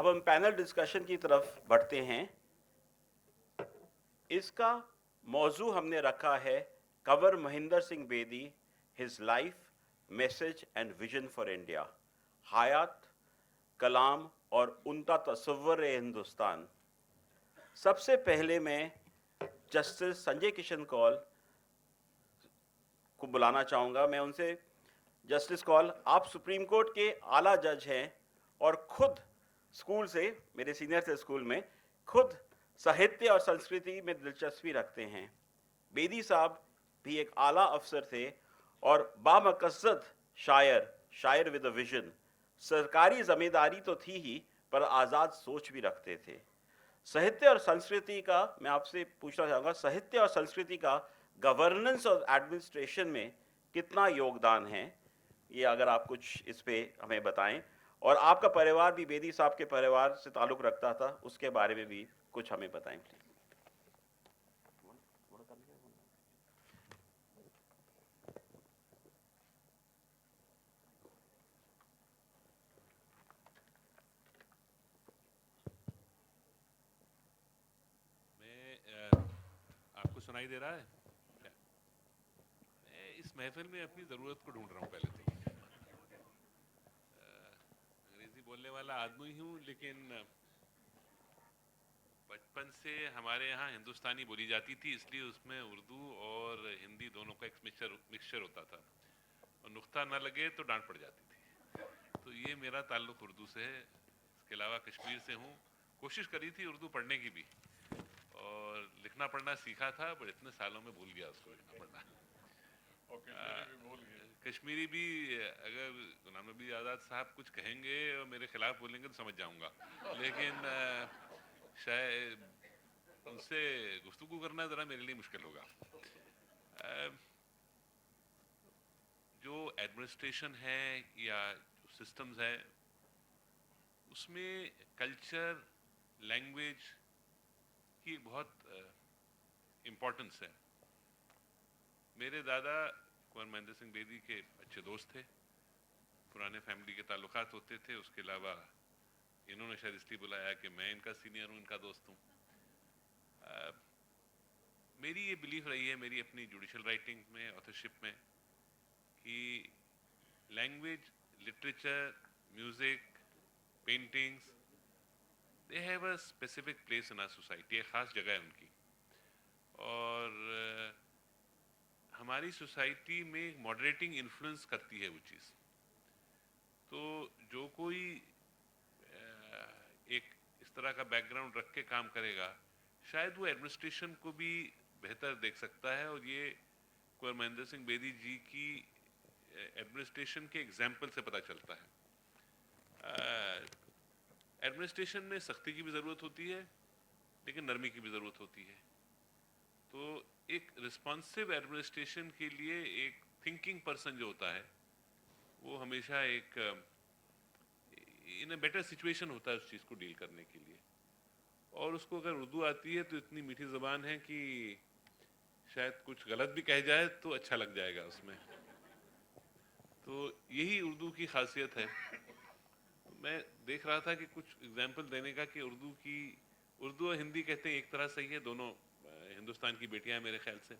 अब हम panel discussion की तरफ बढ़ते हैं। इसका मौजू हमने रखा है Kanwar Mahendra Singh Bedi, his life, message and vision for India, हयात, कलाम और उनका तस्वर हिंदुस्तान। सबसे पहले मैं जस्टिस संजय किशन कौल को बुलाना चाहूँगा। मैं उनसे, जस्टिस कौल, आप सुप्रीम कोर्ट के आला जज हैं और खुद स्कूल से, मेरे सीनियर थे स्कूल में, खुद साहित्य और संस्कृति में दिलचस्पी रखते हैं। बेदी साहब भी एक आला अफसर थे और बामकसद शायर, शायर विद अ विजन। सरकारी जिम्मेदारी तो थी ही, पर आज़ाद सोच भी रखते थे। साहित्य और संस्कृति का मैं आपसे पूछना चाहूँगा, साहित्य और संस्कृति का गवर्नेंस और एडमिनिस्ट्रेशन में कितना योगदान है, ये अगर आप कुछ इस पे हमें बताएं। और आपका परिवार भी बेदी साहब के परिवार से ताल्लुक़ रखता था, उसके बारे में भी कुछ हमें बताएं प्लीज। आपको सुनाई दे रहा है क्या? मैं इस महफिल में अपनी ज़रूरत को ढूंढ रहा हूँ। पहले तो अंग्रेज़ी बोलने वाला आदमी हूँ, लेकिन बचपन से हमारे यहाँ हिंदुस्तानी बोली जाती थी, इसलिए उसमें उर्दू और हिंदी दोनों का एक मिक्सचर होता था, और नुक्ता ना लगे तो डांट पड़ जाती थी। तो ये मेरा ताल्लुक़ उर्दू से है। इसके अलावा कश्मीर से हूँ। कोशिश करी थी उर्दू पढ़ने की भी, और लिखना पढ़ना सीखा था, पर इतने सालों में भूल गया उसको लिखना पढ़ना। कश्मीरी भी अगर गुलाम नबी आज़ाद साहब कुछ कहेंगे और मेरे खिलाफ बोलेंगे तो समझ जाऊंगा, लेकिन शायद उनसे गुफ्तगू करना ज़रा मेरे लिए मुश्किल होगा। जो एडमिनिस्ट्रेशन है या जो सिस्टम्स है, उसमें कल्चर, लैंग्वेज की बहुत इम्पोर्टेंस है। मेरे दादा कुंवर महेंद्र सिंह बेदी के अच्छे दोस्त थे, पुराने फैमिली के ताल्लुकात होते थे। उसके अलावा इन्होंने शायद इसलिए बुलाया कि मैं इनका सीनियर हूँ, इनका दोस्त हूँ। मेरी ये बिलीफ रही है, मेरी अपनी जुडिशल राइटिंग में, ऑथरशिप में, कि language, literature, music, paintings, they have a specific place in our society. एक ख़ास जगह है उनकी, और हमारी सोसाइटी में मॉडरेटिंग इन्फ्लुएंस करती है वो चीज़। तो जो कोई एक इस तरह का बैकग्राउंड रख के काम करेगा, शायद वो एडमिनिस्ट्रेशन को भी बेहतर देख सकता है। और ये कुंवर महेंद्र सिंह बेदी जी की एडमिनिस्ट्रेशन के एग्जाम्पल से पता चलता है। एडमिनिस्ट्रेशन में सख्ती की भी ज़रूरत होती है, लेकिन नरमी की भी ज़रूरत होती है। तो एक रिस्पॉन्सिव एडमिनिस्ट्रेशन के लिए एक थिंकिंग पर्सन जो होता है, वो हमेशा एक इन अ बेटर सिचुएशन होता है उस चीज़ को डील करने के लिए। और उसको अगर उर्दू आती है तो इतनी मीठी ज़बान है कि शायद कुछ गलत भी कह जाए तो अच्छा लग जाएगा उसमें। तो यही उर्दू की खासियत है। तो मैं देख रहा था कि कुछ एग्जाम्पल देने का, कि उर्दू और हिंदी कहते हैं एक तरह सही है, दोनों हिंदुस्तान की बेटियां हैं मेरे ख्याल से।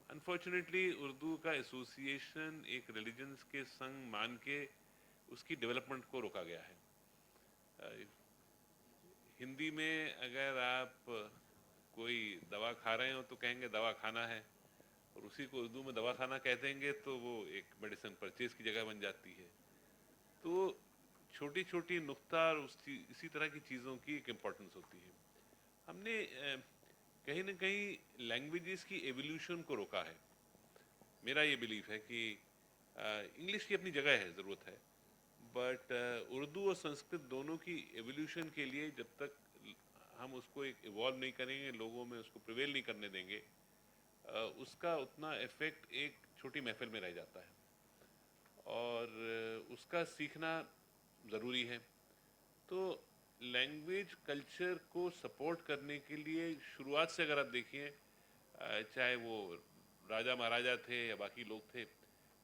अनफॉर्चुनेटली उर्दू का एसोसिएशन एक रिलीजन्स के संग मान के उसकी डेवलपमेंट को रोका गया है। हिंदी में अगर आप कोई दवा खा रहे हो तो कहेंगे दवा खाना है, और उसी को उर्दू में दवा खाना कह देंगे तो वो एक मेडिसिन परचेज की जगह बन जाती है। तो छोटी छोटी नुक्ता और इसी तरह की चीज़ों की एक इम्पोर्टेंस होती है। हमने कहीं ना कहीं लैंग्वेजेस की एवोल्यूशन को रोका है। मेरा ये बिलीफ है कि इंग्लिश की अपनी जगह है, ज़रूरत है, बट उर्दू और संस्कृत दोनों की एवोल्यूशन के लिए जब तक हम उसको एक इवॉल्व नहीं करेंगे, लोगों में उसको प्रिवेल नहीं करने देंगे, उसका उतना इफ़ेक्ट एक छोटी महफिल में रह जाता है। और उसका सीखना ज़रूरी है। तो लैंग्वेज कल्चर को सपोर्ट करने के लिए शुरुआत से अगर आप देखिए, चाहे वो राजा महाराजा थे या बाकी लोग थे,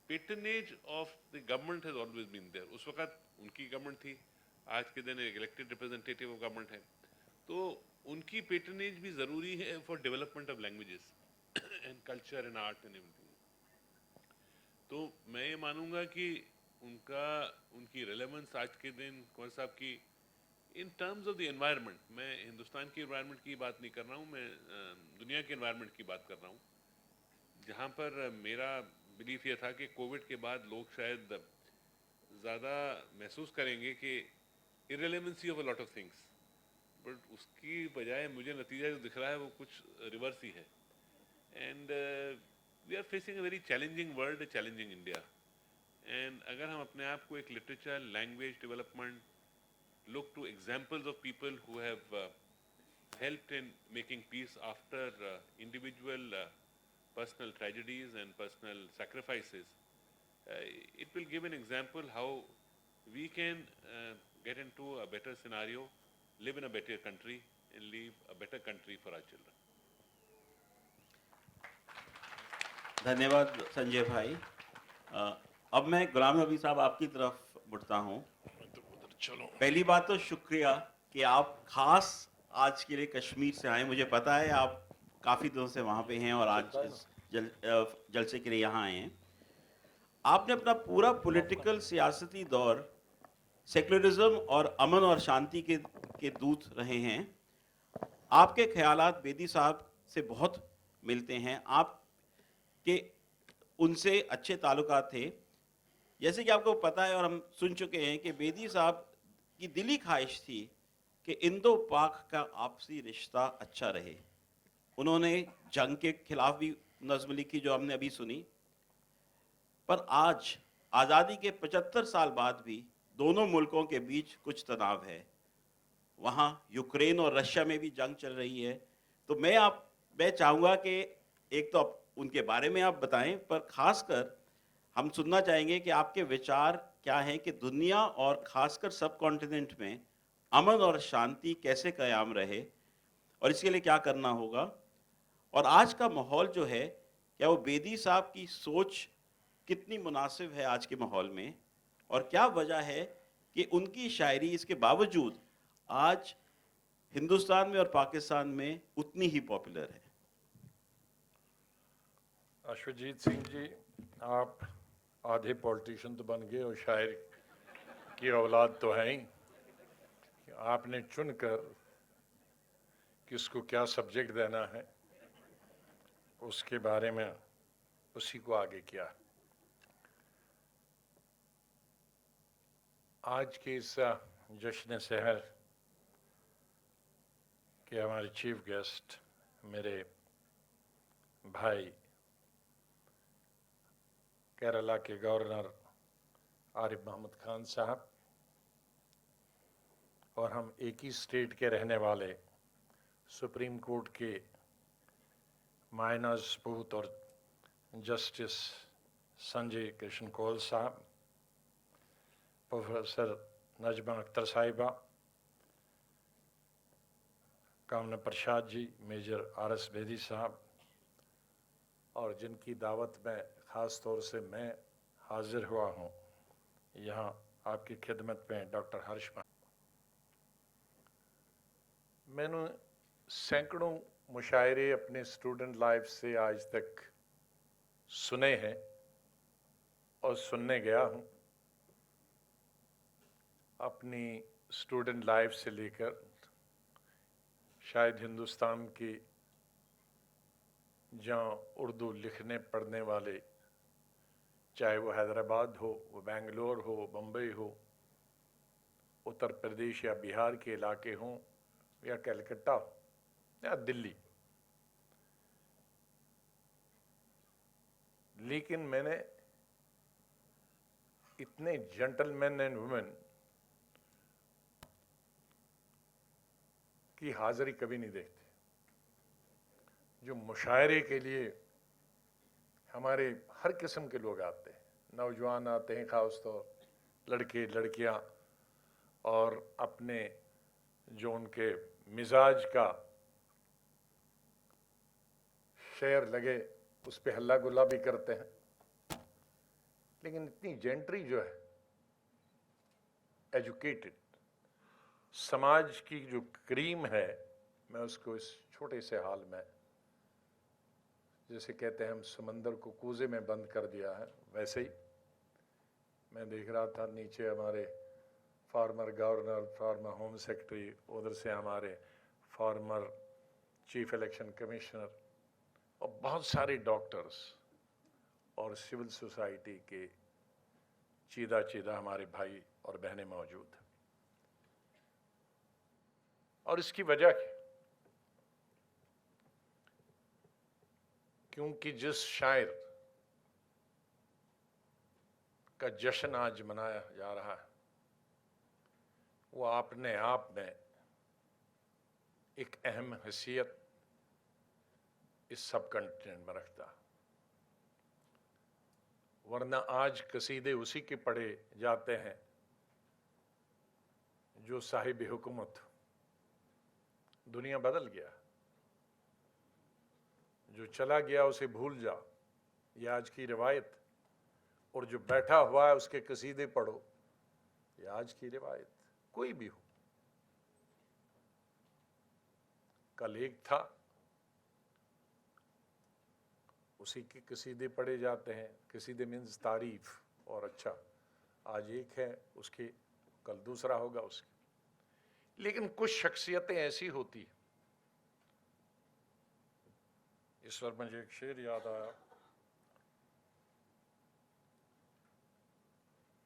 patronage of the government has always been there. उस वक्त उनकी गवर्नमेंट थी, आज के दिन इलेक्टेड रिप्रेजेंटेटिव ऑफ गवर्नमेंट है, तो उनकी पेटर्नेज भी ज़रूरी है for development of languages and culture and art and everything. तो मैं ये मानूंगा कि उनकी रेलेवेंस आज के दिन कौन साहब की in terms of the environment, मैं हिंदुस्तान के एनवायरनमेंट की बात नहीं कर रहा हूँ, मैं दुनिया के एनवायरनमेंट की बात कर रहा हूँ, जहाँ पर मेरा बिलीफ ये था कि कोविड के बाद लोग शायद ज़्यादा महसूस करेंगे कि irrelevancy of a lot of things, but उसकी बजाय मुझे नतीजा जो दिख रहा है वो कुछ रिवर्स ही है। And we are facing a very challenging world, challenging India, and अगर हम अपने आप को एक literature, language development, look to examples of people who have helped in making peace after individual personal tragedies and personal sacrifices, it will give an example how we can get into a better scenario, live in a better country and leave a better country for our children. धन्यवाद संजय भाई। अब मैं गुलाम नबी साहब आपकी तरफ मुड़ता हूँ। चलो, पहली बात तो शुक्रिया कि आप खास आज के लिए कश्मीर से आए। मुझे पता है आप काफ़ी दिनों से वहाँ पे हैं और आज इस जलसे के लिए यहाँ आए हैं। आपने अपना पूरा पॉलिटिकल सियासती दौर सेक्युलरिज्म और अमन और शांति के दूत रहे हैं। आपके ख्यालात बेदी साहब से बहुत मिलते हैं, आपके उनसे अच्छे ताल्लुकात थे। जैसे कि आपको पता है और हम सुन चुके हैं कि बेदी साहब की दिली ख्वाहिश थी कि इंडो पाक का आपसी रिश्ता अच्छा रहे। उन्होंने जंग के खिलाफ भी नज़्म लिखी जो हमने अभी सुनी, पर आज आज़ादी के 75 साल बाद भी दोनों मुल्कों के बीच कुछ तनाव है। वहाँ यूक्रेन और रशिया में भी जंग चल रही है। तो मैं चाहूँगा कि एक तो उनके बारे में आप बताएं, पर खासकर हम सुनना चाहेंगे कि आपके विचार क्या हैं कि दुनिया और खासकर सब कॉन्टिनेंट में अमन और शांति कैसे कायम रहे और इसके लिए क्या करना होगा। और आज का माहौल जो है, क्या वो बेदी साहब की सोच कितनी मुनासिब है आज के माहौल में, और क्या वजह है कि उनकी शायरी इसके बावजूद आज हिंदुस्तान में और पाकिस्तान में उतनी ही पॉपुलर है। अश्वजीत सिंह जी, आप आधे पॉलिटिशियन तो बन गए और शायर की औलाद तो है ही। आपने चुनकर किसको क्या सब्जेक्ट देना है उसके बारे में उसी को आगे किया। आज के इस जश्न सहर के हमारे चीफ गेस्ट मेरे भाई केरला के गवर्नर आरिफ मोहम्मद खान साहब, और हम एक ही स्टेट के रहने वाले सुप्रीम कोर्ट के माइनर सपूत और जस्टिस संजय कृष्ण कौल साहब, प्रोफेसर नजमा अख्तर साहिबा, कामना प्रसाद जी, मेजर आर.एस. बेदी साहब, और जिनकी दावत में ख़ास तौर से मैं हाजिर हुआ हूँ यहाँ आपकी खिदमत में, डॉक्टर हर्ष। मैंने सैकड़ों मुशायरे अपने स्टूडेंट लाइफ से आज तक सुने हैं और सुनने गया हूँ। अपनी स्टूडेंट लाइफ से लेकर शायद हिंदुस्तान की जहाँ उर्दू लिखने पढ़ने वाले, चाहे वो हैदराबाद हो, वो बेंगलोर हो, बम्बई हो, उत्तर प्रदेश या बिहार के इलाके हों, या कलकत्ता हो या दिल्ली, लेकिन मैंने इतने जेंटलमैन एंड वुमेन की हाजिरी कभी नहीं देखते जो मुशायरे के लिए हमारे हर किस्म के लोग आते हैं। नौजवान आते हैं, ख़ास तौर लड़के लड़कियां, और अपने जो उनके मिजाज का शेर लगे उस पर हल्ला गुल्ला भी करते हैं। लेकिन इतनी जेंट्री जो है, एजुकेटेड, समाज की जो क्रीम है, मैं उसको इस छोटे से हाल में, जैसे कहते हैं हम समंदर को कूजे में बंद कर दिया है, वैसे ही मैं देख रहा था नीचे हमारे former governor, farmer home secretary, उधर से हमारे फॉर्मर चीफ इलेक्शन कमिश्नर और बहुत सारे डॉक्टर्स और सिविल सोसाइटी के चीदा चीदा हमारे भाई और बहनें मौजूद हैं। और इसकी वजह क्या? क्योंकि जिस शायर का जश्न आज मनाया जा रहा है वो अपने आप में एक अहम हैसियत इस सब कंटिनेंट में रखता है। वरना आज कसीदे उसी के पढ़े जाते हैं जो साहिब हुकूमत। दुनिया बदल गया, जो चला गया उसे भूल जा, ये आज की रिवायत। और जो बैठा हुआ है उसके कसीदे पढ़ो, ये आज की रिवायत। कोई भी हो, कल एक था उसी के कसीदे पढ़े जाते हैं। कसीदे मीन्स तारीफ और अच्छा। आज एक है उसके, कल दूसरा होगा उसके। लेकिन कुछ शख्सियतें ऐसी होती हैं। इस पर मुझे एक शेर याद आया,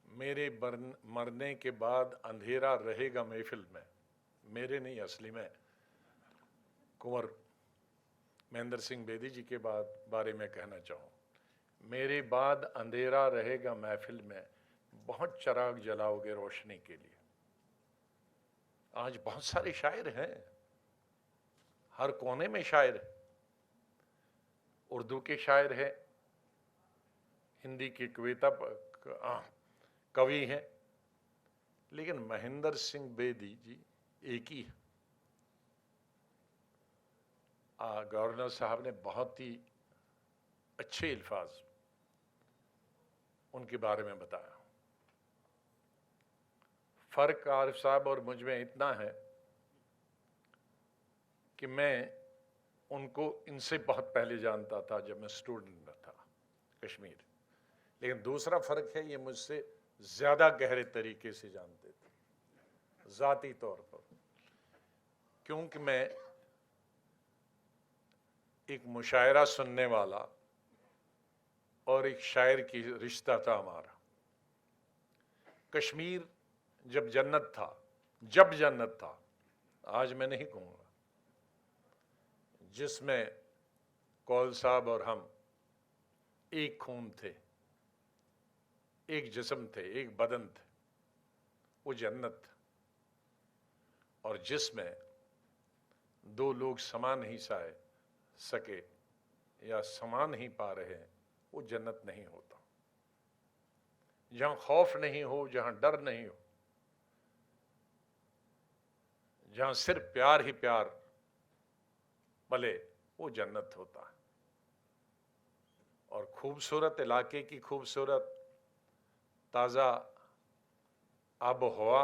मेरे मरने के बाद अंधेरा रहेगा महफिल में। मेरे नहीं, असली में कुंवर महेंद्र सिंह बेदी जी के बारे में कहना चाहूँ। मेरे बाद अंधेरा रहेगा महफिल में, बहुत चिराग जलाओगे रोशनी के लिए। आज बहुत सारे शायर हैं, हर कोने में शायर है। उर्दू के शायर हैं, हिंदी के कवि हैं, लेकिन महेंद्र सिंह बेदी जी एक ही है। गवर्नर साहब ने बहुत ही अच्छे अल्फाज उनके बारे में बताया। फर्क आरिफ साहब और मुझ में इतना है कि मैं उनको इनसे बहुत पहले जानता था जब मैं स्टूडेंट में था कश्मीर। लेकिन दूसरा फर्क है, ये मुझसे ज़्यादा गहरे तरीके से जानते थे ज़ाती तौर पर, क्योंकि मैं एक मुशायरा सुनने वाला और एक शायर की रिश्ता था हमारा। कश्मीर जब जन्नत था, आज मैं नहीं कहूँगा, जिसमें कौल साहब और हम एक खून थे, एक जिस्म थे, एक बदन थे, वो जन्नत था। और जिसमें दो लोग समा नहीं सके या समा नहीं पा रहे हैं, वो जन्नत नहीं होता। जहां खौफ नहीं हो, जहां डर नहीं हो, जहां सिर्फ प्यार ही प्यार पले, वो जन्नत होता है। और खूबसूरत इलाके की खूबसूरत ताज़ा आब हवा,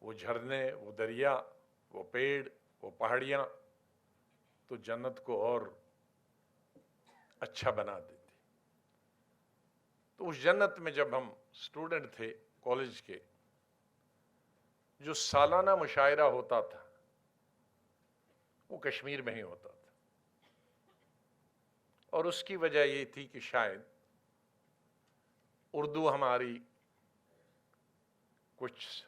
वो झरने, वो दरिया, वो पेड़, वो पहाड़ियाँ, तो जन्नत को और अच्छा बना देती। तो उस जन्नत में जब हम स्टूडेंट थे कॉलेज के, जो सालाना मुशायरा होता था वो कश्मीर में ही होता था। और उसकी वजह ये थी कि शायद उर्दू हमारी कुछ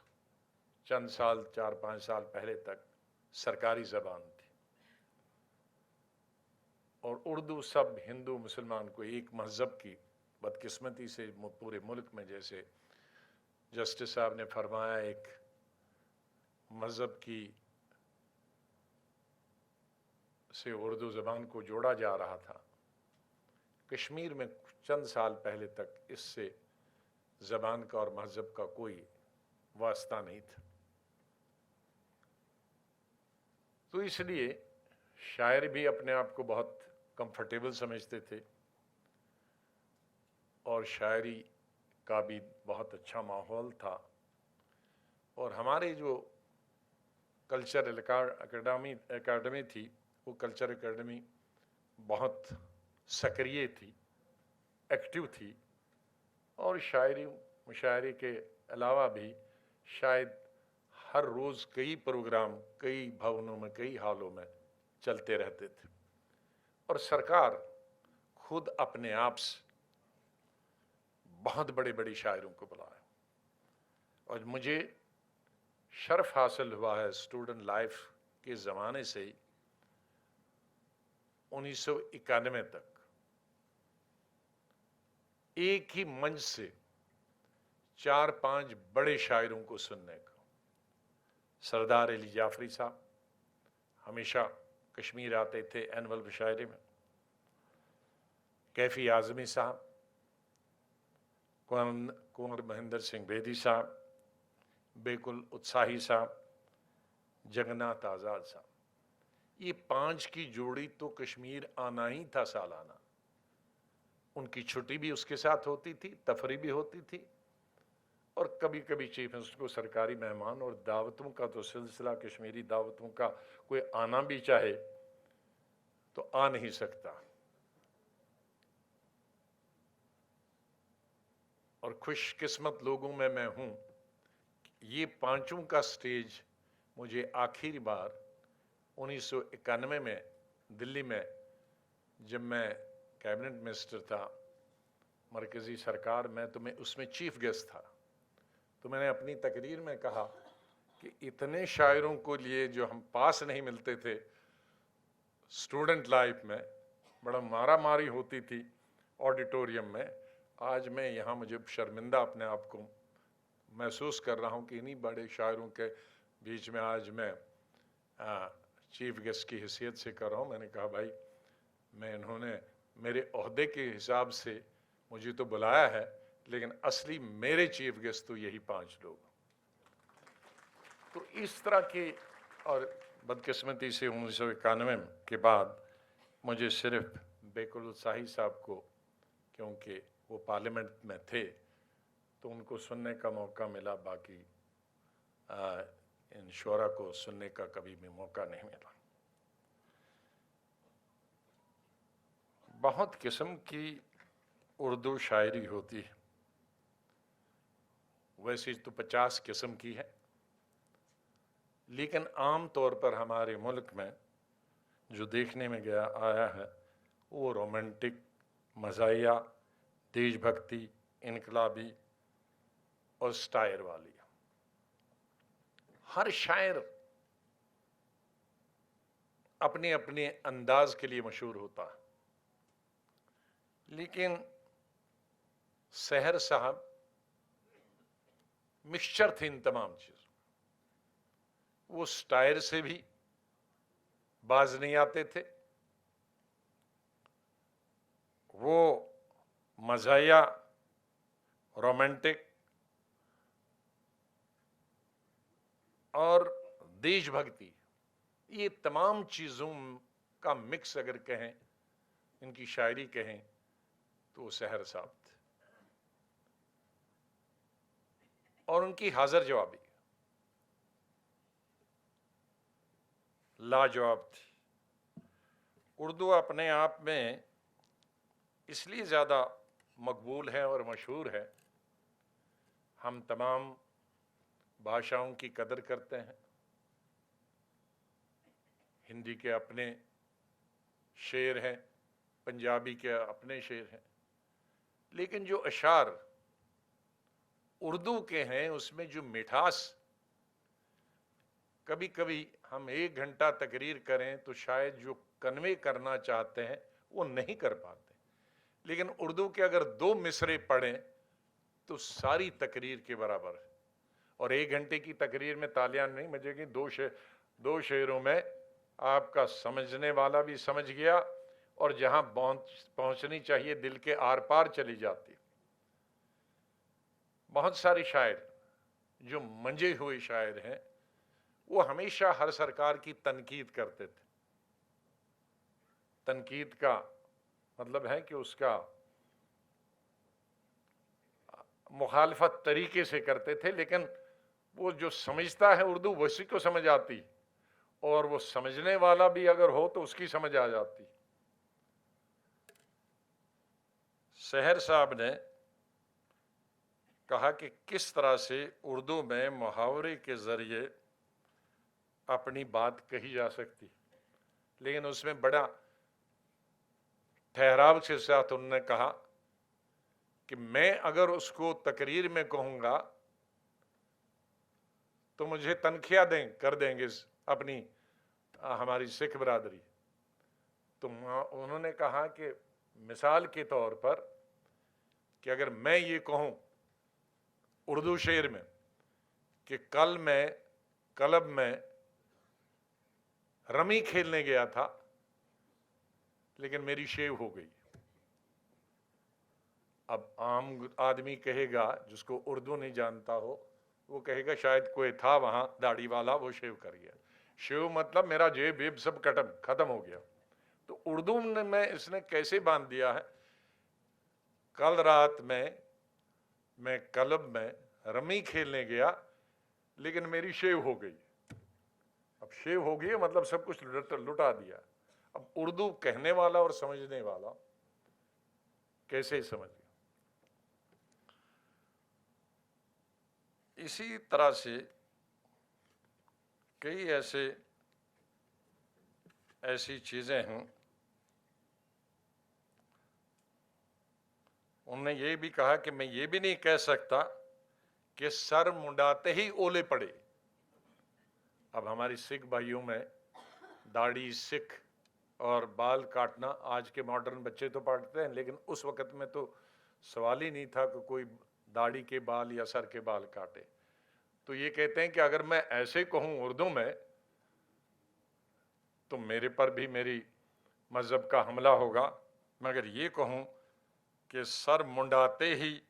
चंद साल, 4-5 साल पहले तक सरकारी ज़बान थी। और उर्दू सब हिंदू मुसलमान को एक मज़हब की बदकिस्मती से पूरे मुल्क में, जैसे जस्टिस साहब ने फरमाया, एक मज़हब की से उर्दू ज़बान को जोड़ा जा रहा था। कश्मीर में चंद साल पहले तक इससे ज़बान का और मज़हब का कोई वास्ता नहीं था। तो इसलिए शायर भी अपने आप को बहुत कंफर्टेबल समझते थे और शायरी का भी बहुत अच्छा माहौल था। और हमारी जो कल्चरल एकेडमी थी, वो कल्चर एकेडमी बहुत सक्रिय थी, एक्टिव थी, और शायरी मुशायरे के अलावा भी शायद हर रोज़ कई प्रोग्राम कई भवनों में, कई हॉलों में चलते रहते थे। और सरकार खुद अपने आप से बहुत बड़े बड़े शायरों को बुलाया, और मुझे शर्फ हासिल हुआ है स्टूडेंट लाइफ के ज़माने से ही 1991 तक एक ही मंच से 4-5 बड़े शायरों को सुनने का। सरदार अली जाफरी साहब हमेशा कश्मीर आते थे एनुअल मुशायरे में, कैफी आज़मी साहब, कुंवर महेंद्र सिंह बेदी साहब, बेकुल उत्साही साहब, जगन्नाथ आज़ाद साहब, ये 5 की जोड़ी तो कश्मीर आना ही था सालाना। उनकी छुट्टी भी उसके साथ होती थी, तफरी भी होती थी, और कभी कभी चीफ मिनिस्टर को सरकारी मेहमान और दावतों का तो सिलसिला, कश्मीरी दावतों का कोई आना भी चाहे तो आ नहीं सकता। और खुशकिस्मत लोगों में मैं हूं, ये 5 का स्टेज मुझे आखिरी बार 1991 में दिल्ली में, जब मैं कैबिनेट मिनिस्टर था मरकजी सरकार में, तो मैं उसमें चीफ गेस्ट था। तो मैंने अपनी तकरीर में कहा कि इतने शायरों को लिए जो हम पास नहीं मिलते थे स्टूडेंट लाइफ में, बड़ा मारा मारी होती थी ऑडिटोरियम में, आज मैं यहाँ मुझे शर्मिंदा अपने आप को महसूस कर रहा हूँ कि इन्हीं बड़े शायरों के बीच में आज मैं चीफ गेस्ट की हैसियत से कर रहा हूँ। मैंने कहा भाई, मैं इन्होंने मेरे ओहदे के हिसाब से मुझे तो बुलाया है, लेकिन असली मेरे चीफ गेस्ट तो यही 5 लोग। तो इस तरह के, और बदकिस्मती से 1991 के बाद मुझे सिर्फ बेकुल उत्साही साहब को, क्योंकि वो पार्लियामेंट में थे, तो उनको सुनने का मौका मिला, बाकी इन शोरा को सुनने का कभी भी मौका नहीं मिला। बहुत किस्म की उर्दू शायरी होती है, वैसे तो 50 किस्म की है, लेकिन आम तौर पर हमारे मुल्क में जो देखने में आया है वो रोमांटिक, मज़ाहिया, देशभक्ति, इनकलाबी और स्टायर वाली। हर शायर अपने अपने अंदाज के लिए मशहूर होता है, लेकिन सहर साहब मिक्सचर थे इन तमाम चीज़ों। वो स्टायर से भी बाज नहीं आते थे, वो मज़ाहिया, रोमांटिक और देशभक्ति, ये तमाम चीज़ों का मिक्स अगर कहें, इनकी शायरी कहें, तो वो सहर साहब थे। और उनकी हाजिर जवाबी लाजवाब थी। उर्दू अपने आप में इसलिए ज़्यादा मकबूल है और मशहूर है, हम तमाम भाषाओं की कदर करते हैं। हिंदी के अपने शेर हैं, पंजाबी के अपने शेर हैं, लेकिन जो अशार उर्दू के हैं उसमें जो मिठास, कभी कभी हम 1 घंटा तकरीर करें तो शायद जो कन्वे करना चाहते हैं वो नहीं कर पाते, लेकिन उर्दू के अगर 2 मिसरे पढ़ें तो सारी तकरीर के बराबर है। और 1 घंटे की तकरीर में तालियां नहीं बजेगी, 2 शेरों में आपका समझने वाला भी समझ गया, और जहां पहुंचनी चाहिए दिल के आर पार चली जाती। बहुत सारे शायर जो मंजे हुए शायर हैं, वो हमेशा हर सरकार की तनकीद करते थे। तनकीद का मतलब है कि उसका मुखालफत तरीके से करते थे, लेकिन वो जो समझता है उर्दू वैसी को समझ आती, और वो समझने वाला भी अगर हो तो उसकी समझ आ जाती। सहर साहब ने कहा कि किस तरह से उर्दू में मुहावरे के जरिए अपनी बात कही जा सकती, लेकिन उसमें बड़ा ठहराव के साथ उन्होंने कहा कि मैं अगर उसको तकरीर में कहूँगा तो मुझे तनख्वाह कर देंगे अपनी हमारी सिख बरादरी। तो उन्होंने कहा कि मिसाल के तौर पर कि अगर मैं ये कहूँ उर्दू शेर में कि कल मैं क्लब में रमी खेलने गया था लेकिन मेरी शेव हो गई, अब आम आदमी कहेगा जिसको उर्दू नहीं जानता हो, वो कहेगा शायद कोई था वहां दाढ़ी वाला, वो शेव कर गया। शेव मतलब मेरा जेब वेब सब खत्म हो गया। तो उर्दू में इसने कैसे बांध दिया है, कल रात में मैं क्लब में रमी खेलने गया लेकिन मेरी शेव हो गई। अब शेव हो गई मतलब सब कुछ लुटा दिया। अब उर्दू कहने वाला और समझने वाला कैसे समझ गया। इसी तरह से कई ऐसी चीजें हैं। उन्होंने ये भी कहा कि मैं ये भी नहीं कह सकता कि सर मुंडाते ही ओले पड़े। अब हमारी सिख भाइयों में दाढ़ी सिख और बाल काटना आज के मॉडर्न बच्चे तो काटते हैं, लेकिन उस वक़्त में तो सवाल ही नहीं था कि कोई दाढ़ी के बाल या सर के बाल काटे। तो ये कहते हैं कि अगर मैं ऐसे कहूँ उर्दू में तो मेरे पर भी मेरी मज़हब का हमला होगा। मगर ये कहूँ कि सर मुंडाते ही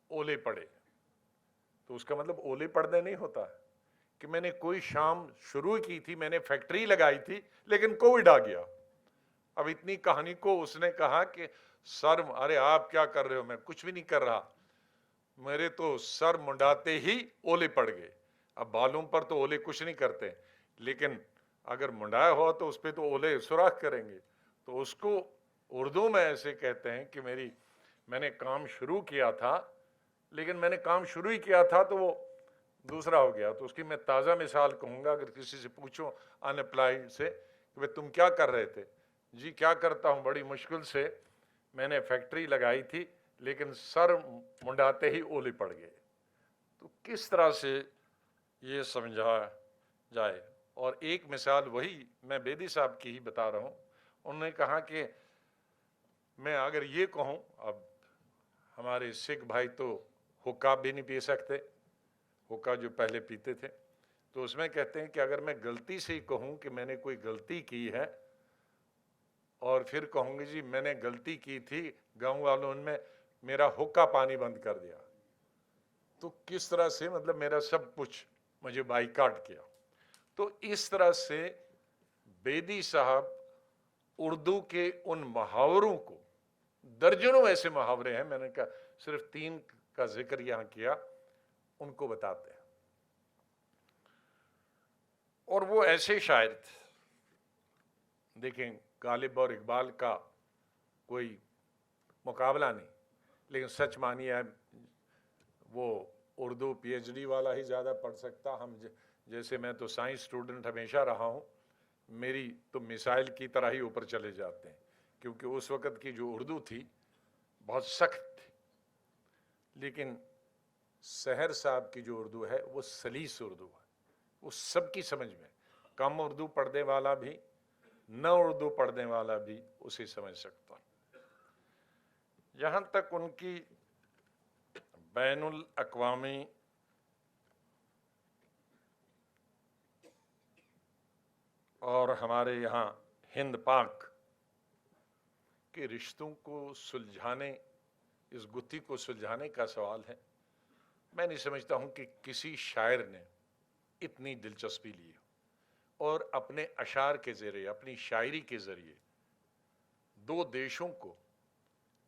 ओले पड़े, तो उसका मतलब ओले पड़ने नहीं होता है कि मैंने कोई शाम शुरू की थी, मैंने फैक्ट्री लगाई थी लेकिन कोविड आ गया। अब इतनी कहानी को उसने कहा कि सर, अरे आप क्या कर रहे हो, मैं कुछ भी नहीं कर रहा, मेरे तो सर मुंडाते ही ओले पड़ गए। अब बालों पर तो ओले कुछ नहीं करते, लेकिन अगर मुंडाया हो तो उस पर तो ओले सुराख करेंगे। तो उसको उर्दू में ऐसे कहते हैं कि मैंने काम शुरू किया था, लेकिन मैंने काम शुरू ही किया था तो वो दूसरा हो गया। तो उसकी मैं ताज़ा मिसाल कहूँगा, अगर किसी से पूछो अनएम्प्लॉयड से कि भाई तुम क्या कर रहे थे, जी क्या करता हूँ, बड़ी मुश्किल से मैंने फैक्ट्री लगाई थी लेकिन सर मुंडाते ही ओले पड़ गए। तो किस तरह से ये समझा जाए। और एक मिसाल वही मैं बेदी साहब की ही बता रहा हूँ। उन्होंने कहा कि मैं अगर ये कहूँ, अब हमारे सिख भाई तो हुक्का भी नहीं पी सकते, हुक्का जो पहले पीते थे, तो उसमें कहते हैं कि अगर मैं गलती से ही कहूँ कि मैंने कोई गलती की है और फिर कहूँगी जी मैंने गलती की थी, गाँव वालों ने मेरा हुक्का पानी बंद कर दिया, तो किस तरह से मतलब मेरा सब कुछ मुझे बाइकाट किया। तो इस तरह से बेदी साहब उर्दू के उन मुहावरों को, दर्जनों ऐसे मुहावरे हैं, मैंने कहा सिर्फ 3 का जिक्र यहां किया, उनको बताते हैं। और वो ऐसे शायर थे, देखें गालिब और इकबाल का कोई मुकाबला नहीं, लेकिन सच मानिए है वो उर्दू पीएचडी वाला ही ज़्यादा पढ़ सकता। हम जैसे मैं तो साइंस स्टूडेंट हमेशा रहा हूँ, मेरी तो मिसाइल की तरह ही ऊपर चले जाते हैं, क्योंकि उस वक़्त की जो उर्दू थी बहुत सख्त थी। लेकिन सहर साहब की जो उर्दू है वो सलीस उर्दू है, वो सबकी समझ में, कम उर्दू पढ़ने वाला भी, न उर्दू पढ़ने वाला भी उसे समझ सकता है। जहाँ तक उनकी बैनुल अक़वामी और हमारे यहाँ हिंद पाक के रिश्तों को सुलझाने, इस गुत्थी को सुलझाने का सवाल है, मैं नहीं समझता हूँ कि किसी शायर ने इतनी दिलचस्पी ली और अपने अशार के ज़रिए, अपनी शायरी के ज़रिए 2 देशों को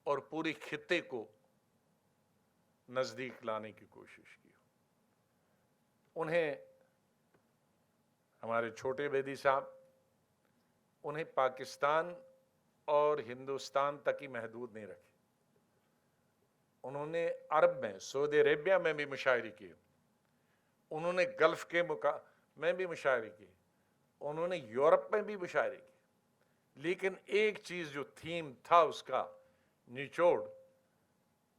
और पूरे खित्ते को नज़दीक लाने की कोशिश की। उन्हें, हमारे छोटे बेदी साहब, उन्हें पाकिस्तान और हिंदुस्तान तक ही महदूद नहीं रखे। उन्होंने अरब में, सऊदी अरेबिया में भी मुशायरे किए, उन्होंने गल्फ के में भी मुशायरे किए, उन्होंने यूरोप में भी मुशायरे किए। लेकिन एक चीज़ जो थीम था उसका निचोड़,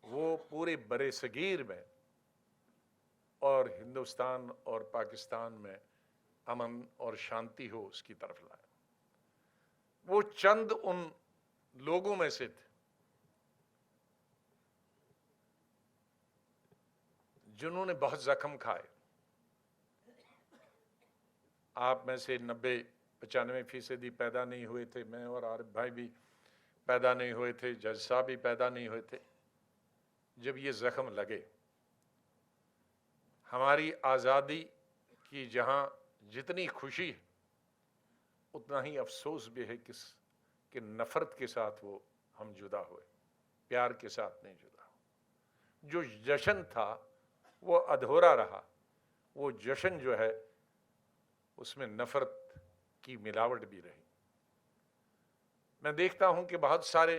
वो पूरे बरे सगीर में और हिंदुस्तान और पाकिस्तान में अमन और शांति हो उसकी तरफ लाया। वो चंद उन लोगों में से थे जिन्होंने बहुत जख्म खाए। आप में से 90-95% पैदा नहीं हुए थे, मैं और आरिफ भाई भी पैदा नहीं हुए थे, जज साहब भी पैदा नहीं हुए थे जब ये जख्म लगे। हमारी आज़ादी की जहां जितनी खुशी है उतना ही अफसोस भी है कि नफरत के साथ वो हम जुदा हुए, प्यार के साथ नहीं जुदा हुए। जो जश्न था वो अधूरा रहा। वो जश्न जो है उसमें नफरत की मिलावट भी रही। मैं देखता हूं कि बहुत सारे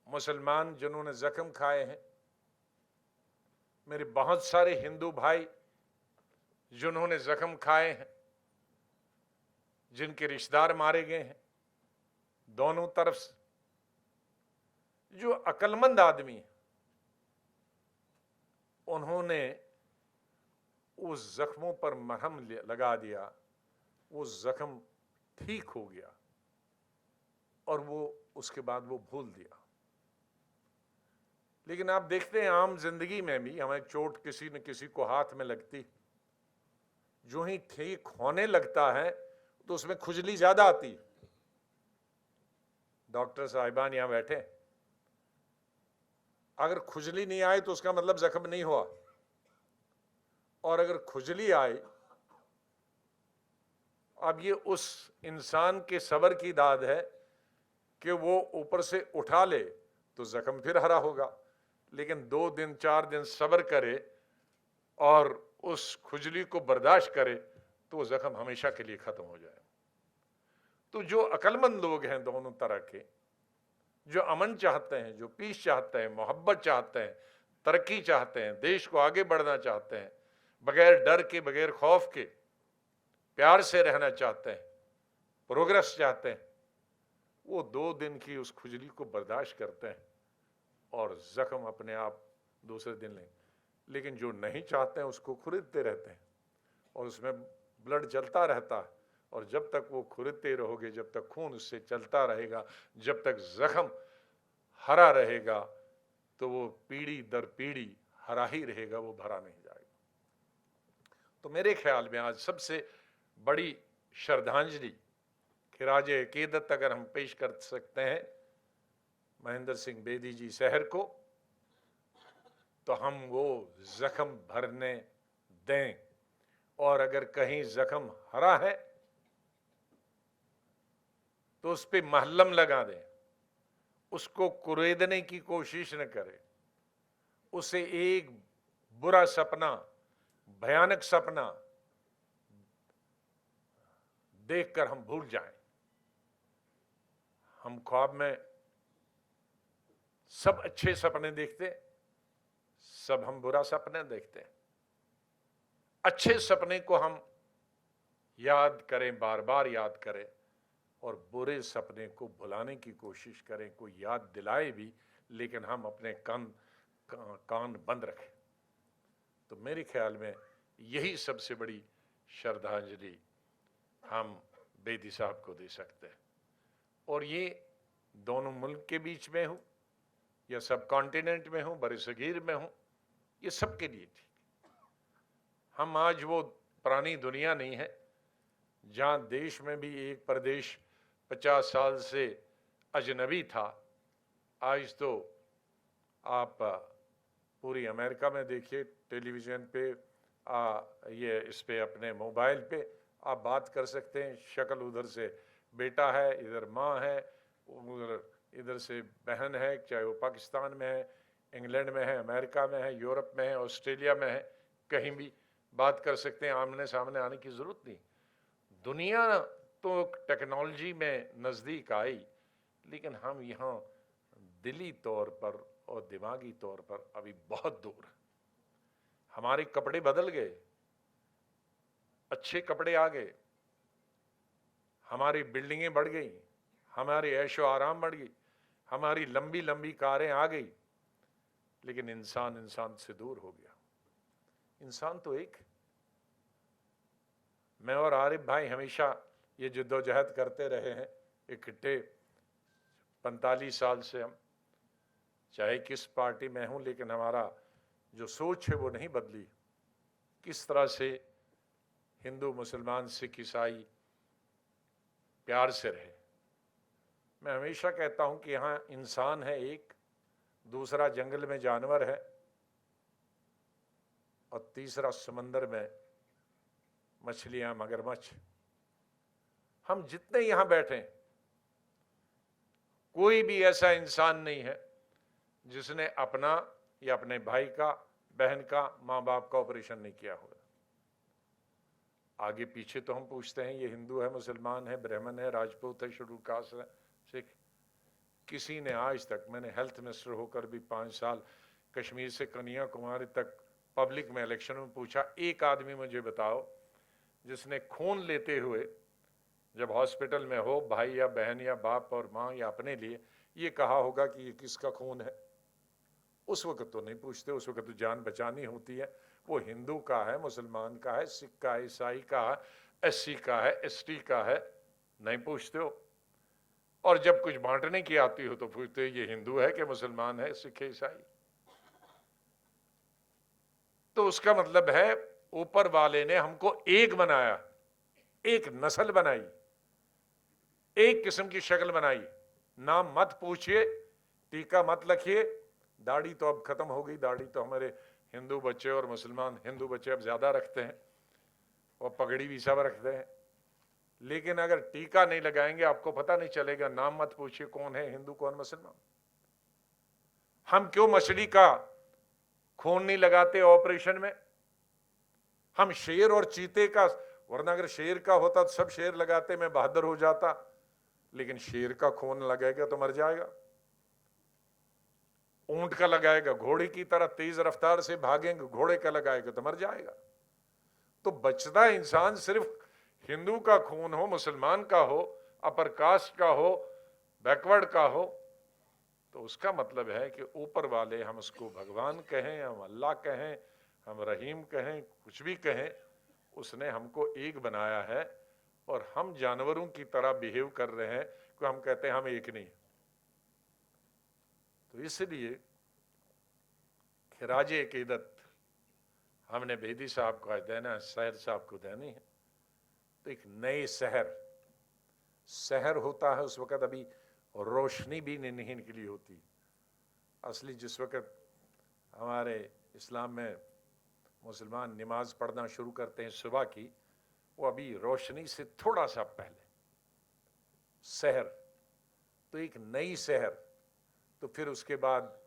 मुसलमान जिन्होंने जख्म खाए हैं, मेरे बहुत सारे हिंदू भाई जिन्होंने जख्म खाए हैं, जिनके रिश्तेदार मारे गए हैं दोनों तरफ से, जो अक्लमंद आदमी है उन्होंने उस जख्मों पर मरहम लगा दिया, वो जख्म ठीक हो गया और वो उसके बाद वो भूल दिया। लेकिन आप देखते हैं आम जिंदगी में भी हमें चोट किसी न किसी को हाथ में लगती, जो ही ठीक होने लगता है तो उसमें खुजली ज्यादा आती। डॉक्टर साहिबान यहां बैठे, अगर खुजली नहीं आई तो उसका मतलब जख्म नहीं हुआ, और अगर खुजली आए, अब ये उस इंसान के सब्र की दाद है कि वो ऊपर से उठा ले तो जख्म फिर हरा होगा, लेकिन 2 दिन 4 दिन सब्र करे और उस खुजली को बर्दाश्त करे तो वो जख्म हमेशा के लिए खत्म हो जाए। तो जो अक्लमंद लोग हैं दोनों तरह के, जो अमन चाहते हैं, जो पीस चाहते हैं, मोहब्बत चाहते हैं, तरक्की चाहते हैं, देश को आगे बढ़ना चाहते हैं, बगैर डर के, बगैर खौफ के, प्यार से रहना चाहते हैं, प्रोग्रेस चाहते हैं, वो 2 दिन की उस खुजली को बर्दाश्त करते हैं और जख्म अपने आप दूसरे दिन लें। लेकिन जो नहीं चाहते हैं उसको खुरीदते रहते हैं और उसमें ब्लड चलता रहता है, और जब तक वो खुरीदते रहोगे, जब तक खून उससे चलता रहेगा, जब तक जख्म हरा रहेगा, तो वो पीढ़ी दर पीढ़ी हरा ही रहेगा, वो भरा नहीं जाएगा। तो मेरे ख्याल में आज सबसे बड़ी श्रद्धांजलि, खिराज अकीदत अगर हम पेश कर सकते हैं महेंद्र सिंह बेदी जी शहर को, तो हम वो जख्म भरने दें, और अगर कहीं जख्म हरा है तो उस पे महलम लगा दें, उसको कुरेदने की कोशिश न करें, उसे एक बुरा सपना, भयानक सपना देखकर हम भूल जाएं। हम ख्वाब में सब अच्छे सपने देखते, सब हम बुरा सपने देखते हैं। अच्छे सपने को हम याद करें, बार बार याद करें, और बुरे सपने को भुलाने की कोशिश करें। कोई याद दिलाए भी लेकिन हम अपने कान बंद रखें। तो मेरे ख्याल में यही सबसे बड़ी श्रद्धांजलि हम बेदी साहब को दे सकते हैं। और ये दोनों मुल्क के बीच में हो या सब कॉन्टिनेंट में हो, बरसगीर में हो, ये सबके लिए ठीक। हम आज वो पुरानी दुनिया नहीं है जहाँ देश में भी एक प्रदेश 50 साल से अजनबी था। आज तो आप पूरी अमेरिका में देखिए, टेलीविज़न पे ये इस पे अपने मोबाइल पे आप बात कर सकते हैं। शक्ल उधर से बेटा है, इधर माँ है, उधर इधर से बहन है, चाहे वो पाकिस्तान में है इंग्लैंड में है, अमेरिका में है, यूरोप में है, ऑस्ट्रेलिया में है, कहीं भी बात कर सकते हैं, आमने सामने आने की ज़रूरत नहीं। दुनिया तो टेक्नोलॉजी में नज़दीक आई, लेकिन हम यहाँ दिली तौर पर और दिमागी तौर पर अभी बहुत दूर हैं। हमारे कपड़े बदल गए, अच्छे कपड़े आ गए, हमारी बिल्डिंगें बढ़ गई, हमारे ऐशो आराम बढ़ गई, हमारी लंबी लंबी कारें आ गई, लेकिन इंसान इंसान से दूर हो गया। इंसान तो एक। मैं और आरिफ भाई हमेशा ये जद्दोजहद करते रहे हैं इकट्ठे, 45 साल से हम, चाहे किस पार्टी में हूं, लेकिन हमारा जो सोच है वो नहीं बदली। किस तरह से हिंदू, मुसलमान, सिख, ईसाई प्यार से रहे। मैं हमेशा कहता हूं कि यहाँ इंसान है एक, दूसरा जंगल में जानवर है, और तीसरा समंदर में मछलियां, मगरमच्छ। हम जितने यहां बैठे, कोई भी ऐसा इंसान नहीं है जिसने अपना या अपने भाई का, बहन का, मां बाप का ऑपरेशन नहीं किया हुआ। आगे पीछे तो हम पूछते हैं ये हिंदू है, मुसलमान है, ब्राह्मण है, राजपूत है, शेड्यूल कास्ट है, सिख। किसी ने आज तक, मैंने हेल्थ मिनिस्टर होकर भी 5 साल कश्मीर से कन्याकुमारी तक पब्लिक में इलेक्शन में पूछा, एक आदमी मुझे बताओ जिसने खून लेते हुए जब हॉस्पिटल में हो, भाई या बहन या बाप और माँ या अपने लिए, ये कहा होगा कि ये किसका खून है। उस वक्त तो नहीं पूछते, उस वक्त तो जान बचानी होती है। वो हिंदू का है, मुसलमान का है, सिख का है, ईसाई का है, एससी का है, एसटी का है, नहीं पूछते हो। और जब कुछ बांटने की आती हो तो पूछते ये हिंदू है कि मुसलमान है, सिख है, ईसाई। तो उसका मतलब है ऊपर वाले ने हमको एक बनाया, एक नस्ल बनाई, एक किस्म की शक्ल बनाई। नाम मत पूछिए, टीका मत लिखिए, दाढ़ी तो अब खत्म हो गई, दाढ़ी तो हमारे हिंदू बच्चे और मुसलमान हिंदू बच्चे अब ज्यादा रखते हैं, और पगड़ी भी सब रखते हैं। लेकिन अगर टीका नहीं लगाएंगे आपको पता नहीं चलेगा। नाम मत पूछिए कौन है हिंदू कौन मुसलमान। हम क्यों मछली का खून नहीं लगाते ऑपरेशन में? हम शेर और चीते का, वरना अगर शेर का होता तो सब शेर लगाते, मैं बहादुर हो जाता। लेकिन शेर का खून लगाएगा तो मर जाएगा। ऊंट का लगाएगा, घोड़े की तरह तेज रफ्तार से भागेंगे, घोड़े का लगाएगा तो मर जाएगा। तो बचता इंसान सिर्फ हिंदू का खून हो, मुसलमान का हो, अपर कास्ट का हो, बैकवर्ड का हो, तो उसका मतलब है कि ऊपर वाले, हम उसको भगवान कहें, हम अल्लाह कहें, हम रहीम कहें, कुछ भी कहें, उसने हमको एक बनाया है। और हम जानवरों की तरह बिहेव कर रहे हैं कि हम कहते हैं हम एक नहीं। तो इसलिए खिराज अकीदत हमने बेदी साहब को आज देना है, शहर साहब को देनी है। तो एक नए शहर होता है उस वक़्त अभी रोशनी भी नहीं निकली होती। असली जिस वक़्त हमारे इस्लाम में मुसलमान नमाज पढ़ना शुरू करते हैं सुबह की, वो अभी रोशनी से थोड़ा सा पहले। शहर तो एक नई शहर, तो फिर उसके बाद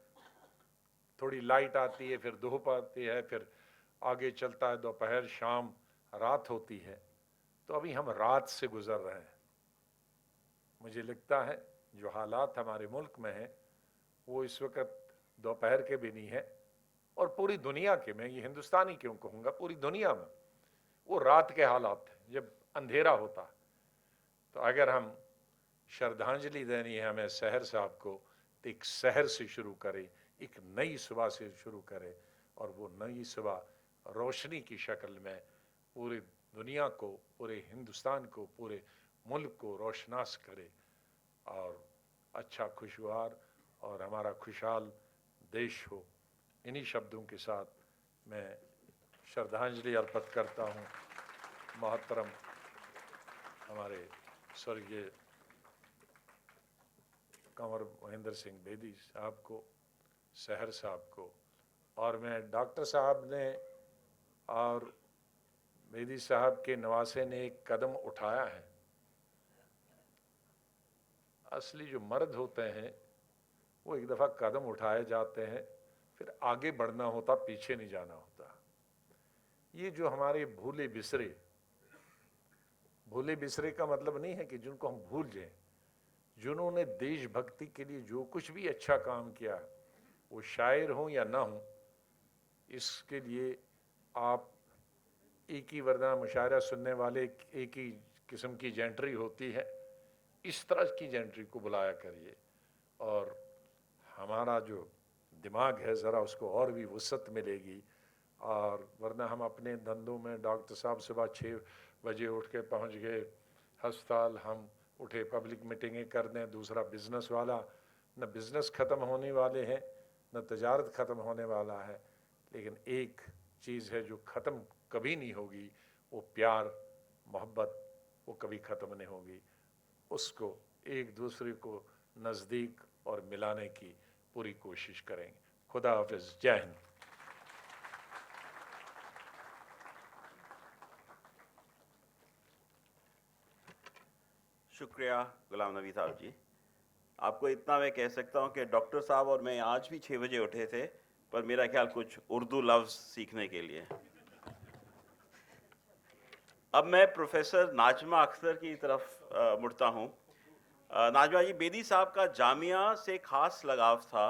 थोड़ी लाइट आती है, फिर धूप आती है, फिर आगे चलता है दोपहर, शाम, रात होती है। तो अभी हम रात से गुजर रहे हैं। मुझे लगता है जो हालात हमारे मुल्क में हैं वो इस वक्त दोपहर के भी नहीं है, और पूरी दुनिया के, मैं ये हिंदुस्तानी क्यों कहूँगा, पूरी दुनिया में वो रात के हालात हैं जब अंधेरा होता है। तो अगर हम श्रद्धांजलि देनी है हमें शहर साहब को, तो एक शहर से शुरू करें, एक नई सुबह से शुरू करें, और वो नई सुबह रोशनी की शक्ल में पूरी दुनिया को, पूरे हिंदुस्तान को, पूरे मुल्क को रोशनास करे, और अच्छा खुशगवार और हमारा खुशहाल देश हो। इन्हीं शब्दों के साथ मैं श्रद्धांजलि अर्पित करता हूँ मोहतरम हमारे स्वर्गीय कंवर महेंद्र सिंह बेदी साहब को, शहर साहब को। और मैं डॉक्टर साहब ने और बेदी साहब के नवासे ने एक कदम उठाया है। असली जो मर्द होते हैं वो एक दफ़ा कदम उठाए जाते हैं फिर आगे बढ़ना होता, पीछे नहीं जाना होता। ये जो हमारे भूले बिसरे का मतलब नहीं है कि जिनको हम भूल जाएं, जिन्होंने देशभक्ति के लिए जो कुछ भी अच्छा काम किया, वो शायर हों या ना हों, इसके लिए आप एक ही वरना मुशायरा सुनने वाले एक ही किस्म की जेंट्री होती है, इस तरह की जेंट्री को बुलाया करिए और हमारा जो दिमाग है ज़रा उसको और भी वुसअत मिलेगी। और वरना हम अपने धंधों में, डॉक्टर साहब सुबह 6 बजे उठ के पहुंच गए अस्पताल, हम उठे पब्लिक मीटिंगें कर दें, दूसरा बिजनेस वाला, न बिजनेस ख़त्म होने वाले हैं न तजारत ख़त्म होने वाला है, लेकिन एक चीज़ है जो ख़त्म कभी नहीं होगी, वो प्यार मोहब्बत, वो कभी ख़त्म नहीं होगी। उसको एक दूसरे को नज़दीक और मिलाने की पूरी कोशिश करेंगे। खुदा हाफिज़, जय हिंद। शुक्रिया गुलाम नबी साहब जी। आपको इतना मैं कह सकता हूं कि डॉक्टर साहब और मैं आज भी 6 बजे उठे थे, पर मेरा ख्याल कुछ उर्दू लफ्ज़ सीखने के लिए। अब मैं प्रोफेसर नाजमा अख्तर की तरफ मुड़ता हूं। नाजमा जी, बेदी साहब का जामिया से ख़ास लगाव था,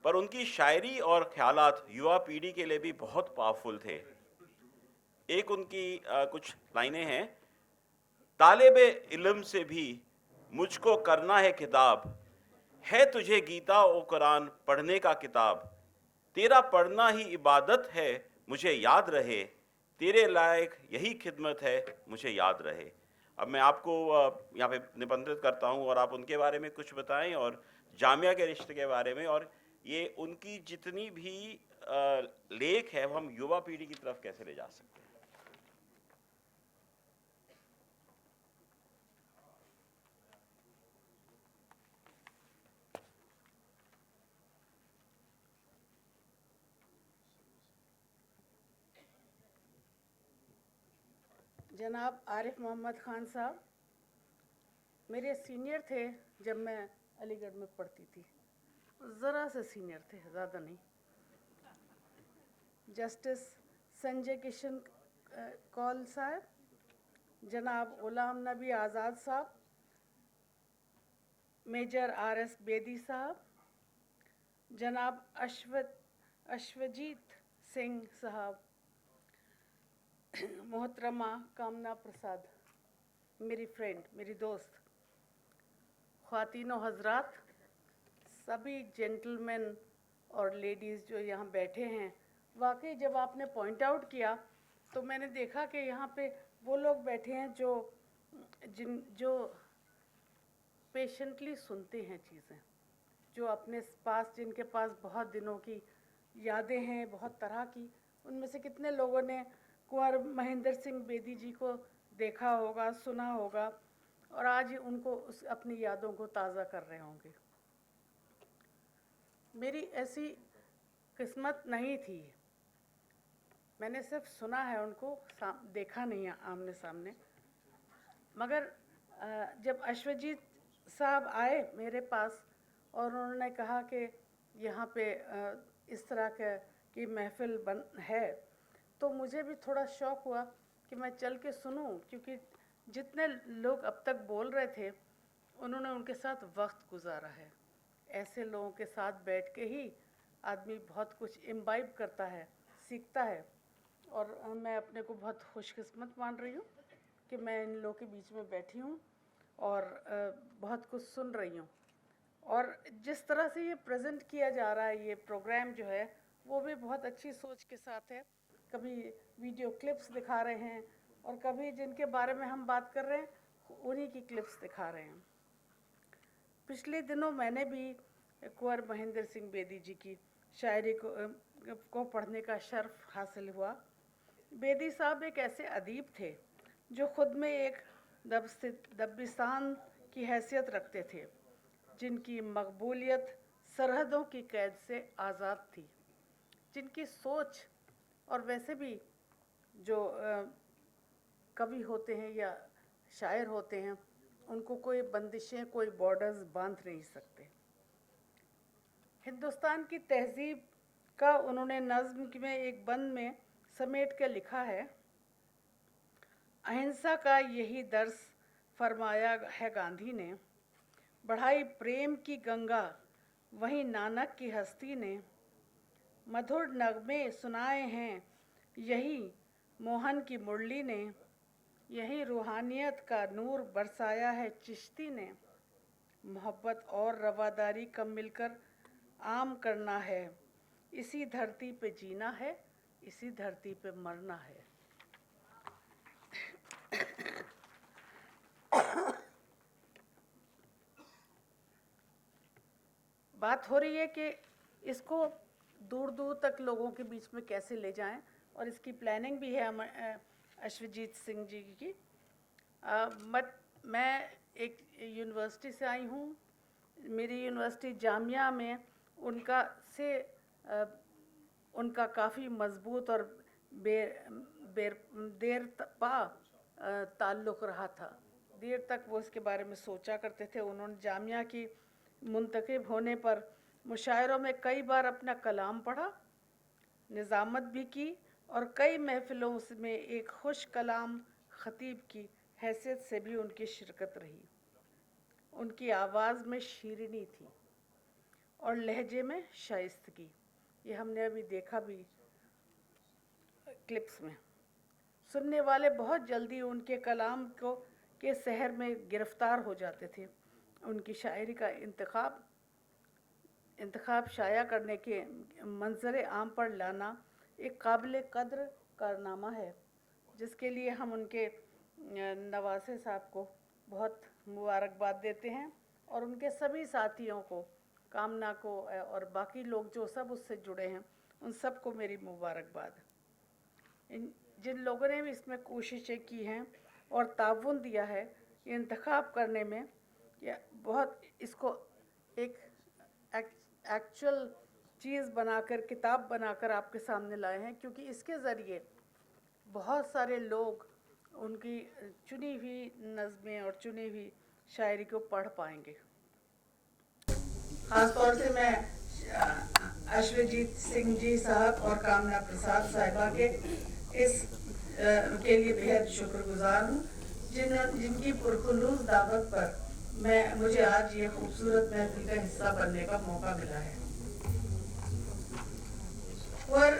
पर उनकी शायरी और ख्यालात युवा पीढ़ी के लिए भी बहुत पावरफुल थे। एक उनकी कुछ लाइनें हैं। तालिबे इल्म से भी मुझको करना है किताब, है तुझे गीता और कुरान पढ़ने का किताब, तेरा पढ़ना ही इबादत है मुझे याद रहे, तेरे लायक यही खिदमत है मुझे याद रहे। अब मैं आपको यहाँ पे निबंधित करता हूँ और आप उनके बारे में कुछ बताएं और जामिया के रिश्ते के बारे में, और ये उनकी जितनी भी लेख है वो हम युवा पीढ़ी की तरफ कैसे ले जा सकते हैं। जनाब आरिफ मोहम्मद ख़ान साहब मेरे सीनियर थे जब मैं अलीगढ़ में पढ़ती थी, ज़रा से सीनियर थे, ज़्यादा नहीं। जस्टिस संजय किशन कौल साहब, जनाब गुलाम नबी आज़ाद साहब, मेजर RS बेदी साहब, जनाब अश्वजीत सिंह साहब, मोहतरमा कामना प्रसाद, मेरी फ्रेंड, मेरी दोस्त, ख़वातीनो हज़रात, सभी जेंटलमैन और लेडीज़ जो यहाँ बैठे हैं। वाकई जब आपने पॉइंट आउट किया तो मैंने देखा कि यहाँ पे वो लोग बैठे हैं जो पेशेंटली सुनते हैं चीज़ें, जो अपने पास, जिनके पास बहुत दिनों की यादें हैं, बहुत तरह की। उनमें से कितने लोगों ने कुंवर महेंद्र सिंह बेदी जी को देखा होगा, सुना होगा, और आज उनको अपनी यादों को ताज़ा कर रहे होंगे। मेरी ऐसी किस्मत नहीं थी, मैंने सिर्फ सुना है उनको, देखा नहीं है आमने सामने। मगर जब अश्वजीत साहब आए मेरे पास और उन्होंने कहा कि यहाँ पे इस तरह की महफ़िल है, तो मुझे भी थोड़ा शौक़ हुआ कि मैं चल के सुनूं, क्योंकि जितने लोग अब तक बोल रहे थे उन्होंने उनके साथ वक्त गुजारा है। ऐसे लोगों के साथ बैठ के ही आदमी बहुत कुछ इम्बाइब करता है, सीखता है, और मैं अपने को बहुत खुशकिस्मत मान रही हूँ कि मैं इन लोगों के बीच में बैठी हूँ और बहुत कुछ सुन रही हूँ। और जिस तरह से ये प्रेजेंट किया जा रहा है, ये प्रोग्राम जो है वो भी बहुत अच्छी सोच के साथ है। कभी वीडियो क्लिप्स दिखा रहे हैं और कभी जिनके बारे में हम बात कर रहे हैं उन्हीं की क्लिप्स दिखा रहे हैं। पिछले दिनों मैंने भी कुंवर महेंद्र सिंह बेदी जी की शायरी को पढ़ने का शर्फ हासिल हुआ। बेदी साहब एक ऐसे अदीब थे जो ख़ुद में एक दबिस्तान की हैसियत रखते थे, जिनकी मकबूलियत सरहदों की कैद से आज़ाद थी, जिनकी सोच, और वैसे भी जो कवि होते हैं या शायर होते हैं उनको कोई बंदिशें, कोई बॉर्डर्स बांध नहीं सकते। हिंदुस्तान की तहजीब का उन्होंने नज़्म में एक बंद में समेट के लिखा है, अहिंसा का यही दर्स फरमाया है गांधी ने, बढ़ाई प्रेम की गंगा वहीं नानक की हस्ती ने, मधुर नगमे सुनाए हैं यही मोहन की मुरली ने, यही रूहानियत का नूर बरसाया है चिश्ती ने, मोहब्बत और रवादारी कब मिलकर आम करना है, इसी धरती पे जीना है, इसी धरती पे मरना है। बात हो रही है कि इसको दूर दूर तक लोगों के बीच में कैसे ले जाएं, और इसकी प्लानिंग भी है अश्वजीत सिंह जी की। बट मैं एक यूनिवर्सिटी से आई हूँ, मेरी यूनिवर्सिटी जामिया में उनका काफ़ी मज़बूत और ताल्लुक़ रहा था। देर तक वो इसके बारे में सोचा करते थे। उन्होंने जामिया की मुंतखब होने पर मुशायरों में कई बार अपना कलाम पढ़ा, निज़ामत भी की और कई महफ़िलों में एक खुश कलाम ख़तीब की हैसियत से भी उनकी शिरकत रही। उनकी आवाज़ में शीरनी थी और लहजे में शाइस्तगी। ये हमने अभी देखा भी क्लिप्स में। सुनने वाले बहुत जल्दी उनके कलाम के सहर में गिरफ़्तार हो जाते थे। उनकी शायरी का इंतखाब शाया करने के मंजर आम पर लाना एक काबिल कद्र कारनामा है, जिसके लिए हम उनके नवासे साहब को बहुत मुबारकबाद देते हैं और उनके सभी साथियों को, कामना को और बाकी लोग जो सब उससे जुड़े हैं, उन सब को मेरी मुबारकबाद। जिन लोगों ने भी इसमें कोशिशें की हैं और ताउन दिया है इंतखाब करने में, या बहुत इसको एक एक्चुअल चीज़ बनाकर, किताब बनाकर आपके सामने लाए हैं, क्योंकि इसके ज़रिए बहुत सारे लोग उनकी चुनी हुई नज़में और चुनी हुई शायरी को पढ़ पाएंगे। ख़ास तौर से मैं अश्वजीत सिंह जी साहब और कामना प्रसाद साहिबा के के लिए बेहद शुक्रगुजार हूँ, जिनकी पुरखुलूस दावत पर मुझे आज ये खूबसूरत महफिल का हिस्सा बनने का मौका मिला है। और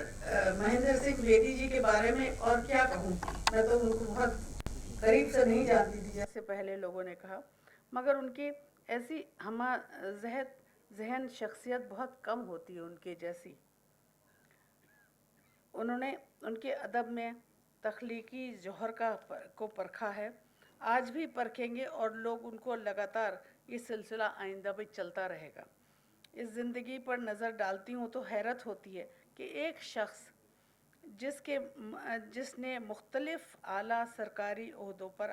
महेंद्र सिंह बेदी जी के बारे में और क्या कहूँ, मैं तो उनको बहुत करीब से नहीं जानती थी, जैसे पहले लोगों ने कहा, मगर उनकी ऐसी जहन शख्सियत बहुत कम होती है उनके जैसी। उन्होंने उनके अदब में तख्लीकी जौहर को परखा है, आज भी परखेंगे और लोग उनको लगातार ये सिलसिला आइंदा भी चलता रहेगा। इस ज़िंदगी पर नज़र डालती हूँ तो हैरत होती है कि एक शख्स जिसने मुख्तलिफ़ आला सरकारी ओहदों पर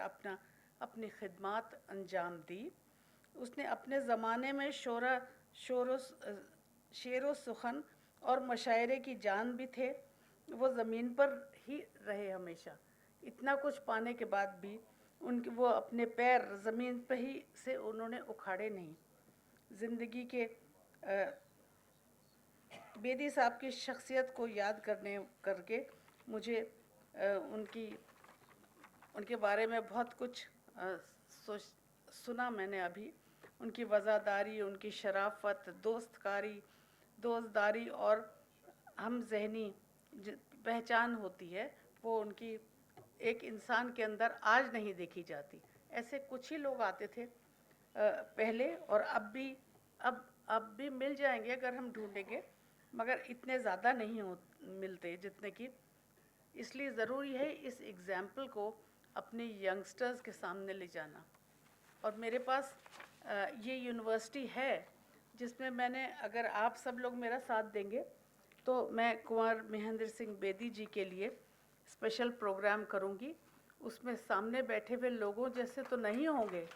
अपनी खिदमात अंजाम दी, उसने अपने ज़माने में शेर व सुखन और मशायरे की जान भी थे। वो ज़मीन पर ही रहे हमेशा। इतना कुछ पाने के बाद भी वो अपने पैर ज़मीन पर ही से उन्होंने उखाड़े नहीं। ज़िंदगी के बेदी साहब की शख्सियत को याद करके मुझे उनके बारे में बहुत कुछ सुना मैंने अभी। उनकी वज़ादारी, उनकी शराफत, दोस्तदारी और हम जहनी पहचान होती है, वो उनकी एक इंसान के अंदर आज नहीं देखी जाती। ऐसे कुछ ही लोग आते थे पहले, और अब भी मिल जाएंगे अगर हम ढूंढेंगे, मगर इतने ज़्यादा नहीं मिलते जितने कि। इसलिए ज़रूरी है इस एग्ज़ाम्पल को अपने यंगस्टर्स के सामने ले जाना। और मेरे पास ये यूनिवर्सिटी है जिसमें मैंने, अगर आप सब लोग मेरा साथ देंगे तो मैं कुंवर महेंद्र सिंह बेदी जी के लिए स्पेशल प्रोग्राम करूँगी। उसमें सामने बैठे हुए लोगों जैसे तो नहीं होंगे,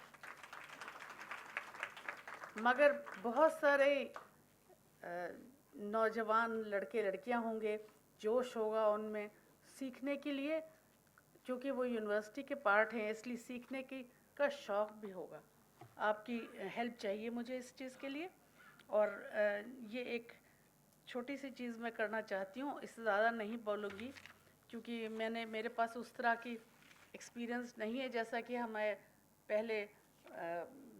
मगर बहुत सारे नौजवान लड़के लड़कियां होंगे, जोश होगा उनमें सीखने के लिए, क्योंकि वो यूनिवर्सिटी के पार्ट हैं, इसलिए सीखने का शौक़ भी होगा। आपकी हेल्प चाहिए मुझे इस चीज़ के लिए। और ये एक छोटी सी चीज़ मैं करना चाहती हूँ, इससे ज़्यादा नहीं बोलूँगी क्योंकि मेरे पास उस तरह की एक्सपीरियंस नहीं है जैसा कि हमें पहले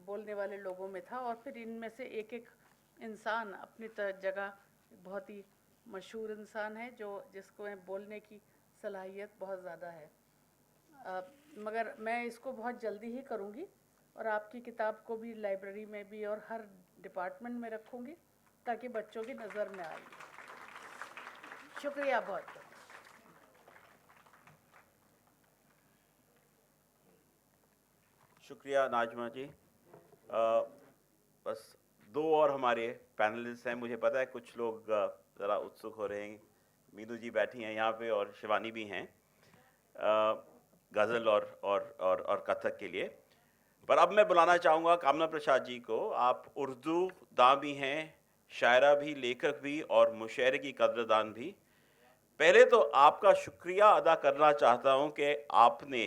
बोलने वाले लोगों में था। और फिर इनमें से एक एक इंसान अपनी जगह बहुत ही मशहूर इंसान है जिसको बोलने की सलाहियत बहुत ज़्यादा है। मगर मैं इसको बहुत जल्दी ही करूँगी और आपकी किताब को भी लाइब्रेरी में भी और हर डिपार्टमेंट में रखूँगी ताकि बच्चों की नज़र में आए। शुक्रिया बहुत बहुत। शुक्रिया नाजमा जी। बस दो और हमारे पैनलिस्ट हैं। मुझे पता है कुछ लोग ज़रा उत्सुक हो रहे हैं। मीनू जी बैठी हैं यहाँ पे और शिवानी भी हैं गज़ल और कथक के लिए। पर अब मैं बुलाना चाहूँगा कामना प्रसाद जी को। आप उर्दू दां भी हैं, शायरा भी, लेखक भी और मुशायरे की कदरदान भी। पहले तो आपका शुक्रिया अदा करना चाहता हूँ कि आपने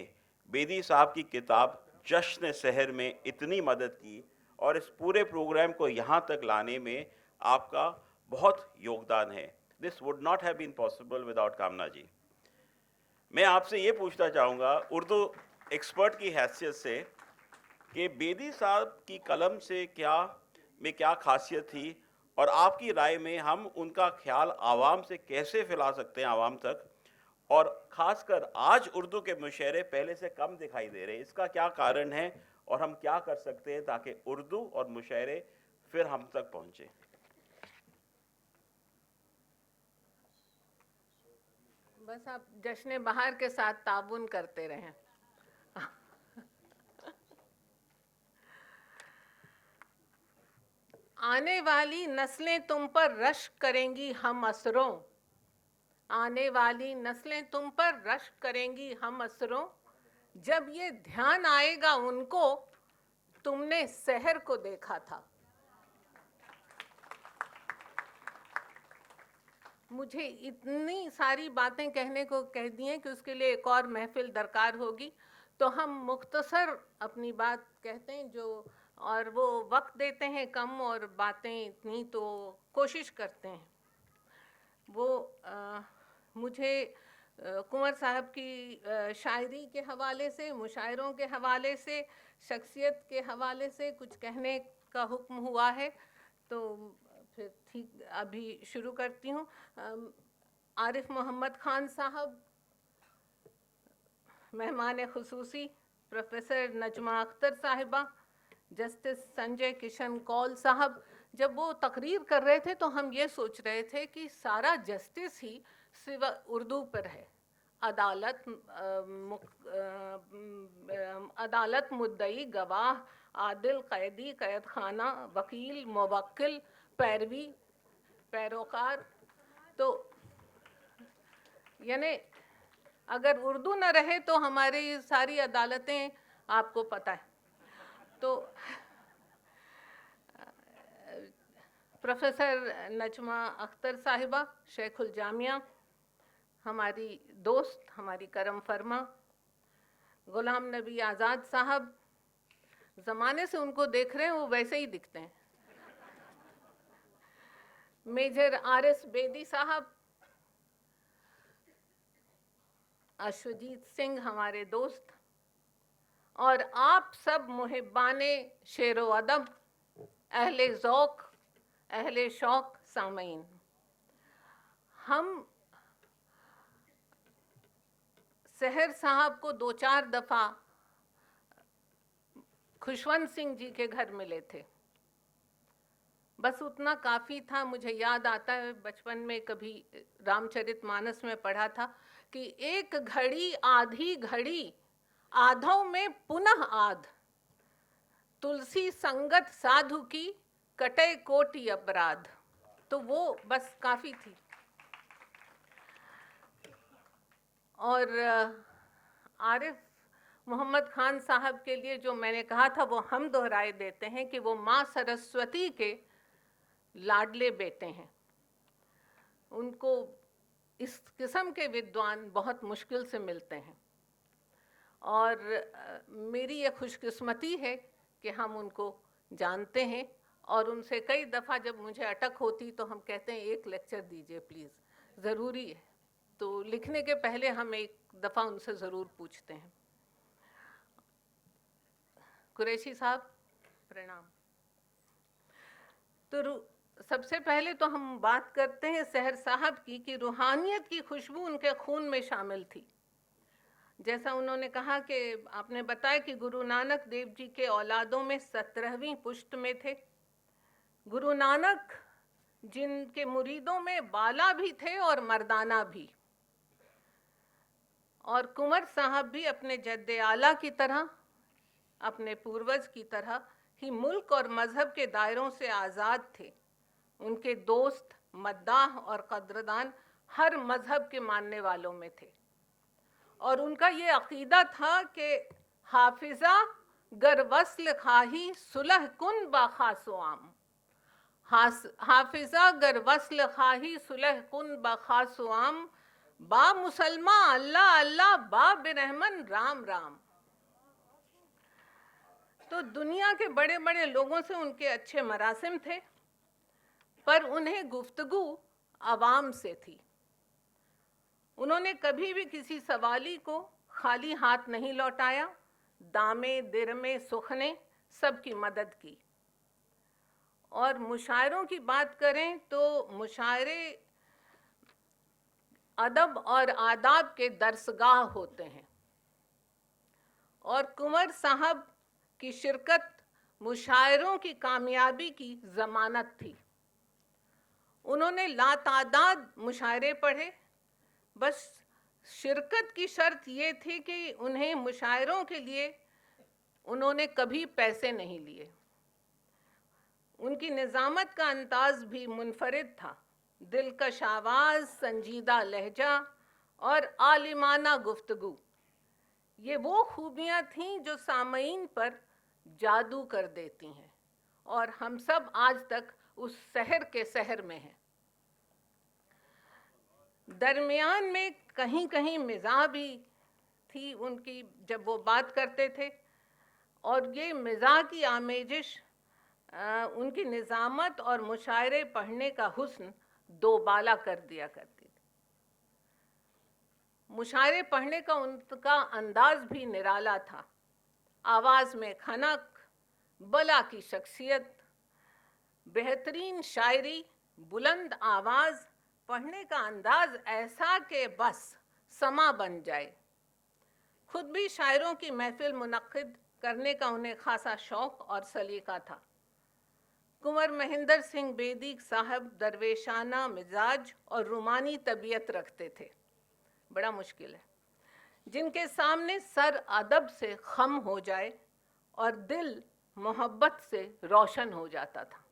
बेदी साहब की किताब जश्न सहर में इतनी मदद की और इस पूरे प्रोग्राम को यहाँ तक लाने में आपका बहुत योगदान है। This would not have been possible without Kamna ji. मैं आपसे ये पूछना चाहूँगा उर्दू एक्सपर्ट की हैसियत से कि बेदी साहब की कलम से क्या खासियत थी और आपकी राय में हम उनका ख्याल आवाम से कैसे फैला सकते हैं आवाम तक, और ख़ासकर आज उर्दू के मुशायरे पहले से कम दिखाई दे रहे हैं, इसका क्या कारण है और हम क्या कर सकते हैं ताकि उर्दू और मुशायरे फिर हम तक पहुँचे। बस आप जश्न बहार के साथ ताबून करते रहें। आने वाली नस्लें तुम पर रश्क करेंगी हम असरों, आने वाली नस्लें तुम पर रश्क करेंगी हम असरों, जब ये ध्यान आएगा उनको तुमने सहर को देखा था। मुझे इतनी सारी बातें कहने को कह दी हैं कि उसके लिए एक और महफिल दरकार होगी, तो हम मुख्तसर अपनी बात कहते हैं जो, और वो वक्त देते हैं कम और बातें इतनी, तो कोशिश करते हैं। वो मुझे कुंवर साहब की शायरी के हवाले से, मुशायरों के हवाले से, शख्सियत के हवाले से कुछ कहने का हुक्म हुआ है, तो फिर ठीक अभी शुरू करती हूँ। आरिफ मोहम्मद खान साहब, मेहमान खुसूसी प्रोफेसर नजमा अख्तर साहिबा, जस्टिस संजय किशन कौल साहब, जब वो तकरीर कर रहे थे तो हम ये सोच रहे थे कि सारा जस्टिस ही सिवा उर्दू पर है। अदालत, मुद्दई, गवाह, आदिल, कैदी, कैद खाना, वकील, मुवक्किल, पैरवी, पैरोकार, तो यानी अगर उर्दू न रहे तो हमारी सारी अदालतें आपको पता है। तो प्रोफेसर नजमा अख्तर साहिबा, शेखुल जामिया, हमारी दोस्त, हमारी करम फरमा, गुलाम नबी आज़ाद साहब, ज़माने से उनको देख रहे हैं वो वैसे ही दिखते हैं। Major RS. बेदी साहब, अश्वजीत सिंह हमारे दोस्त, और आप सब मुहिब्बाने शेरो अदब, अहले ज़ौक़, अहले शौक़ सामईन, हम सहर साहब को 2-4 दफ़ा खुशवंत सिंह जी के घर मिले थे, बस उतना काफ़ी था। मुझे याद आता है बचपन में कभी रामचरितमानस में पढ़ा था कि एक घड़ी आधी घड़ी, आधों में पुनः आध, तुलसी संगत साधु की, कटे कोटि अपराध, तो वो बस काफ़ी थी। और आरिफ मोहम्मद खान साहब के लिए जो मैंने कहा था वो हम दोहराए देते हैं कि वो माँ सरस्वती के लाडले बेटे हैं। उनको इस किस्म के विद्वान बहुत मुश्किल से मिलते हैं, और मेरी ये खुशकिस्मती है कि हम उनको जानते हैं और उनसे कई दफ़ा जब मुझे अटक होती तो हम कहते हैं एक लेक्चर दीजिए प्लीज़, ज़रूरी है। तो लिखने के पहले हम एक दफ़ा उनसे ज़रूर पूछते हैं। कुरैशी साहब प्रणाम। तो सबसे पहले तो हम बात करते हैं सहर साहब की कि रूहानियत की खुशबू उनके खून में शामिल थी। जैसा उन्होंने कहा कि आपने बताया कि गुरु नानक देव जी के औलादों में 17वीं पुश्त में थे। गुरु नानक जिनके मुरीदों में बाला भी थे और मर्दाना भी, और कुंवर साहब भी अपने जद्दे आला की तरह, अपने पूर्वज की तरह ही मुल्क और मजहब के दायरों से आज़ाद थे। उनके दोस्त, मद्दाह और कद्रदान हर मजहब के मानने वालों में थे, और उनका ये अकीदा था कि हाफिजा गर वस्ल खाही सुलह कुन बाखासो आम, हाफिजा गर वस्ल खाही सुलह कुन बाखासो आम, बा मुसलमा अल्लाह अल्लाह बा बिरहमन राम राम। तो दुनिया के बड़े बड़े लोगों से उनके अच्छे मरासिम थे, पर उन्हें गुफ्तगू आवाम से थी। उन्होंने कभी भी किसी सवाली को खाली हाथ नहीं लौटाया। दामे दिरमे सुखने सबकी मदद की। और मुशायरों की बात करें तो मुशायरे अदब और आदाब के दरसगाह होते हैं, और कुंवर साहब की शिरकत मुशायरों की कामयाबी की ज़मानत थी। उन्होंने लातादाद मुशायरे पढ़े, बस शिरकत की शर्त ये थी कि उन्हें मुशायरों के लिए उन्होंने कभी पैसे नहीं लिए। उनकी निज़ामत का अंदाज़ भी मुनफरिद था। दिलकश आवाज़, संजीदा लहजा और आलिमाना गुफ्तगू, ये वो खूबियाँ थीं जो सामईन पर जादू कर देती हैं, और हम सब आज तक उस शहर के शहर में हैं। दरमियान में कहीं कहीं मिज़ाह भी थी उनकी जब वो बात करते थे, और ये मिज़ाह की आमेजिश उनकी निज़ामत और मुशायरे पढ़ने का हुस्न दो बाला कर दिया करती थी। मुशायरे पढ़ने का उनका अंदाज भी निराला था। आवाज़ में खनक, बला की शख्सियत, बेहतरीन शायरी, बुलंद आवाज़, पढ़ने का अंदाज ऐसा कि बस समा बन जाए। खुद भी शायरों की महफिल मुनक्किद करने का उन्हें खासा शौक़ और सलीका था। कुंवर महेंद्र सिंह बेदी साहब दरवेशाना मिजाज और रूमानी तबीयत रखते थे, बड़ा मुश्किल है, जिनके सामने सर अदब से खम हो जाए और दिल मोहब्बत से रोशन हो जाता था।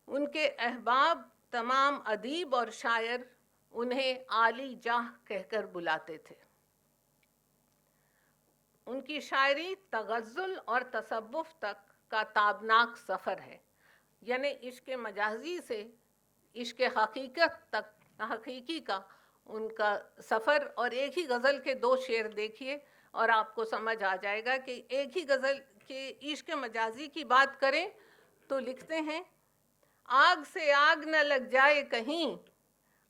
उनके अहबाब तमाम अदीब और शायर उन्हें आली जाह कहकर बुलाते थे। उनकी शायरी तगज़्ज़ुल और तसव्वुफ़ तक का ताबनाक सफ़र है, यानी इश्क मजाजी से इश्क हकीकत तक हकीकी का उनका सफ़र। और एक ही गज़ल के दो शेर देखिए और आपको समझ आ जाएगा कि एक ही गज़ल के इश्क मजाजी की बात करें तो लिखते हैं, आग से आग न लग जाए कहीं,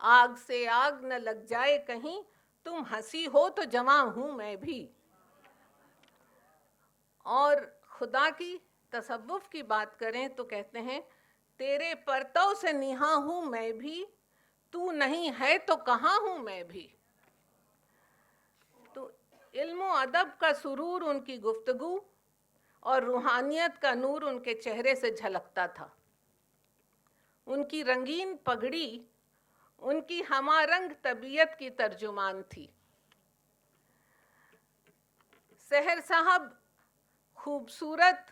आग से आग न लग जाए कहीं, तुम हंसी हो तो जवां हूँ मैं भी। और खुदा की तसव्वुफ़ की बात करें तो कहते हैं, तेरे परतव से निहा हूँ मैं भी, तू नहीं है तो कहाँ हूँ मैं भी। तो इल्म व अदब का सुरूर उनकी गुफ्तगू और रूहानियत का नूर उनके चेहरे से झलकता था। उनकी रंगीन पगड़ी उनकी हमारंग तबीयत की तर्जुमान थी। सहर साहब खूबसूरत,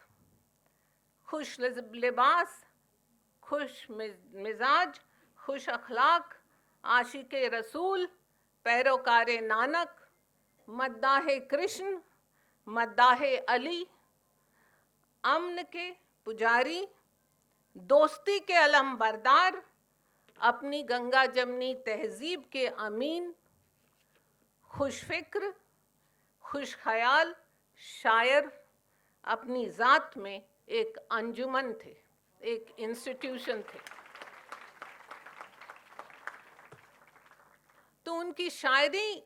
खुश लिबास, खुश मिजाज, खुश अखलाक, आशिक़े रसूल, पैरोकारे नानक, मद्दाहे कृष्ण, मद्दाहे अली, अमन के पुजारी, दोस्ती के अलम बरदार, अपनी गंगा जमनी तहजीब के अमीन, खुश फिक्र, खुश ख्याल शायर, अपनी ज़ात में एक अंजुमन थे, एक इंस्टीट्यूशन थे। तो उनकी शायरी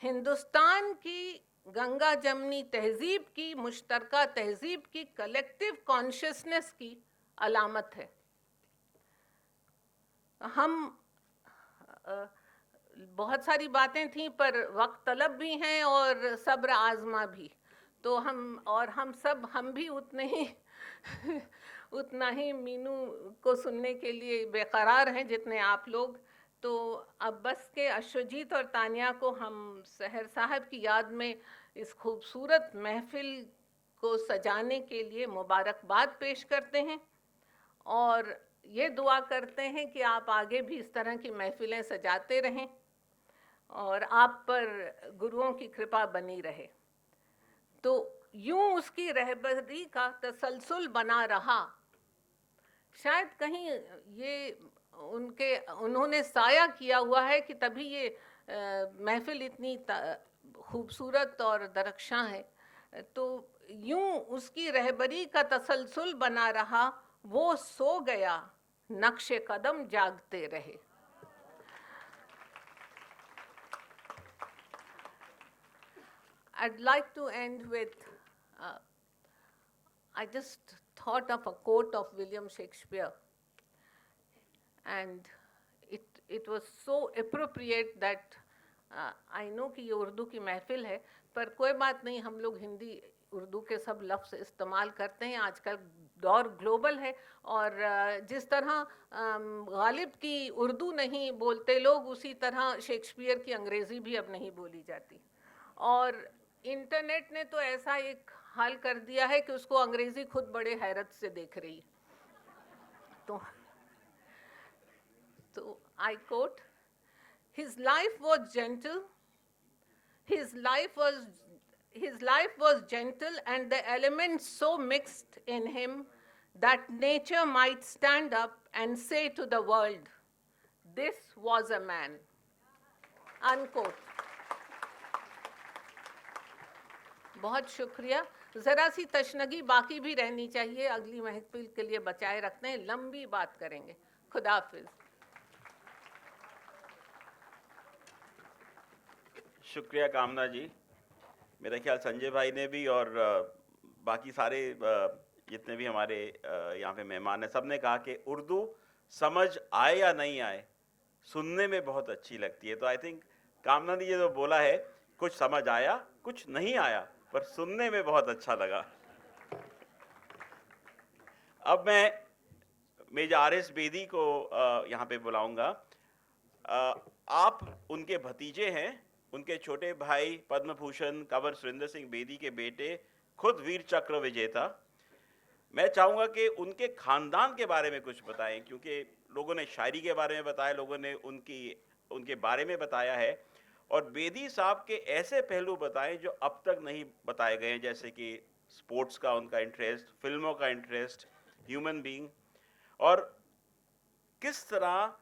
हिंदुस्तान की गंगा जमनी तहजीब की, मुश्तरका तहजीब की, कलेक्टिव कॉन्शियसनेस की अलामत है। हम बहुत सारी बातें थी पर वक्त तलब भी हैं और सब्र आजमा भी, तो हम भी उतने ही उतना ही मीनू को सुनने के लिए बेकरार हैं जितने आप लोग। तो अब बस के अश्वजीत और तानिया को हम सहर साहब की याद में इस खूबसूरत महफिल को सजाने के लिए मुबारकबाद पेश करते हैं और ये दुआ करते हैं कि आप आगे भी इस तरह की महफिलें सजाते रहें और आप पर गुरुओं की कृपा बनी रहे। तो यूं उसकी रहबरी का तसलसल बना रहा। शायद कहीं ये उन्होंने साया किया हुआ है कि तभी ये महफिल इतनी खूबसूरत और दरख्शां है। तो यूं उसकी रहबरी का तसलसल बना रहा, वो सो गया नक्शे कदम जागते रहे। I'd like to end with, I just thought of a quote of William Shakespeare, and it was so appropriate that I know कि ये उर्दू की महफिल है, पर कोई बात नहीं, हम लोग हिंदी उर्दू के सब लफ्ज़ इस्तेमाल करते हैं। आजकल दौर ग्लोबल है और जिस तरह गालिब की उर्दू नहीं बोलते लोग, उसी तरह शेक्सपियर की अंग्रेज़ी भी अब नहीं बोली जाती। और इंटरनेट ने तो ऐसा एक हाल कर दिया है कि उसको अंग्रेज़ी खुद बड़े हैरत से देख रही है। तो I quote, his life was gentle, his life was gentle, and the elements so mixed in him that nature might stand up and say to the world, this was a man, unquote। बहुत शुक्रिया। ज़रा सी तशनगी बाकी भी रहनी चाहिए, अगली महफिल के लिए बचाए रखते हैं, लंबी बात करेंगे। खुदा हाफिज़। शुक्रिया कामना जी। मेरा ख्याल संजय भाई ने भी और बाकी सारे जितने भी हमारे यहाँ पे मेहमान हैं, सब ने कहा कि उर्दू समझ आए या नहीं आए, सुनने में बहुत अच्छी लगती है। तो आई थिंक कामना ने ये जो बोला है, कुछ समझ आया, कुछ नहीं आया, पर सुनने में बहुत अच्छा लगा। अब मैं मेजर आर.एस. बेदी को यहाँ पे बुलाऊंगा। आप उनके भतीजे हैं, उनके छोटे भाई पद्म भूषण कंवर सुरेंद्र सिंह बेदी के बेटे, खुद वीर चक्र विजेता। मैं चाहूँगा कि उनके खानदान के बारे में कुछ बताएं, क्योंकि लोगों ने शायरी के बारे में बताया, लोगों ने उनके बारे में बताया है, और बेदी साहब के ऐसे पहलू बताएं जो अब तक नहीं बताए गए हैं, जैसे कि स्पोर्ट्स का उनका इंटरेस्ट, फिल्मों का इंटरेस्ट, ह्यूमन बीइंग, और किस तरह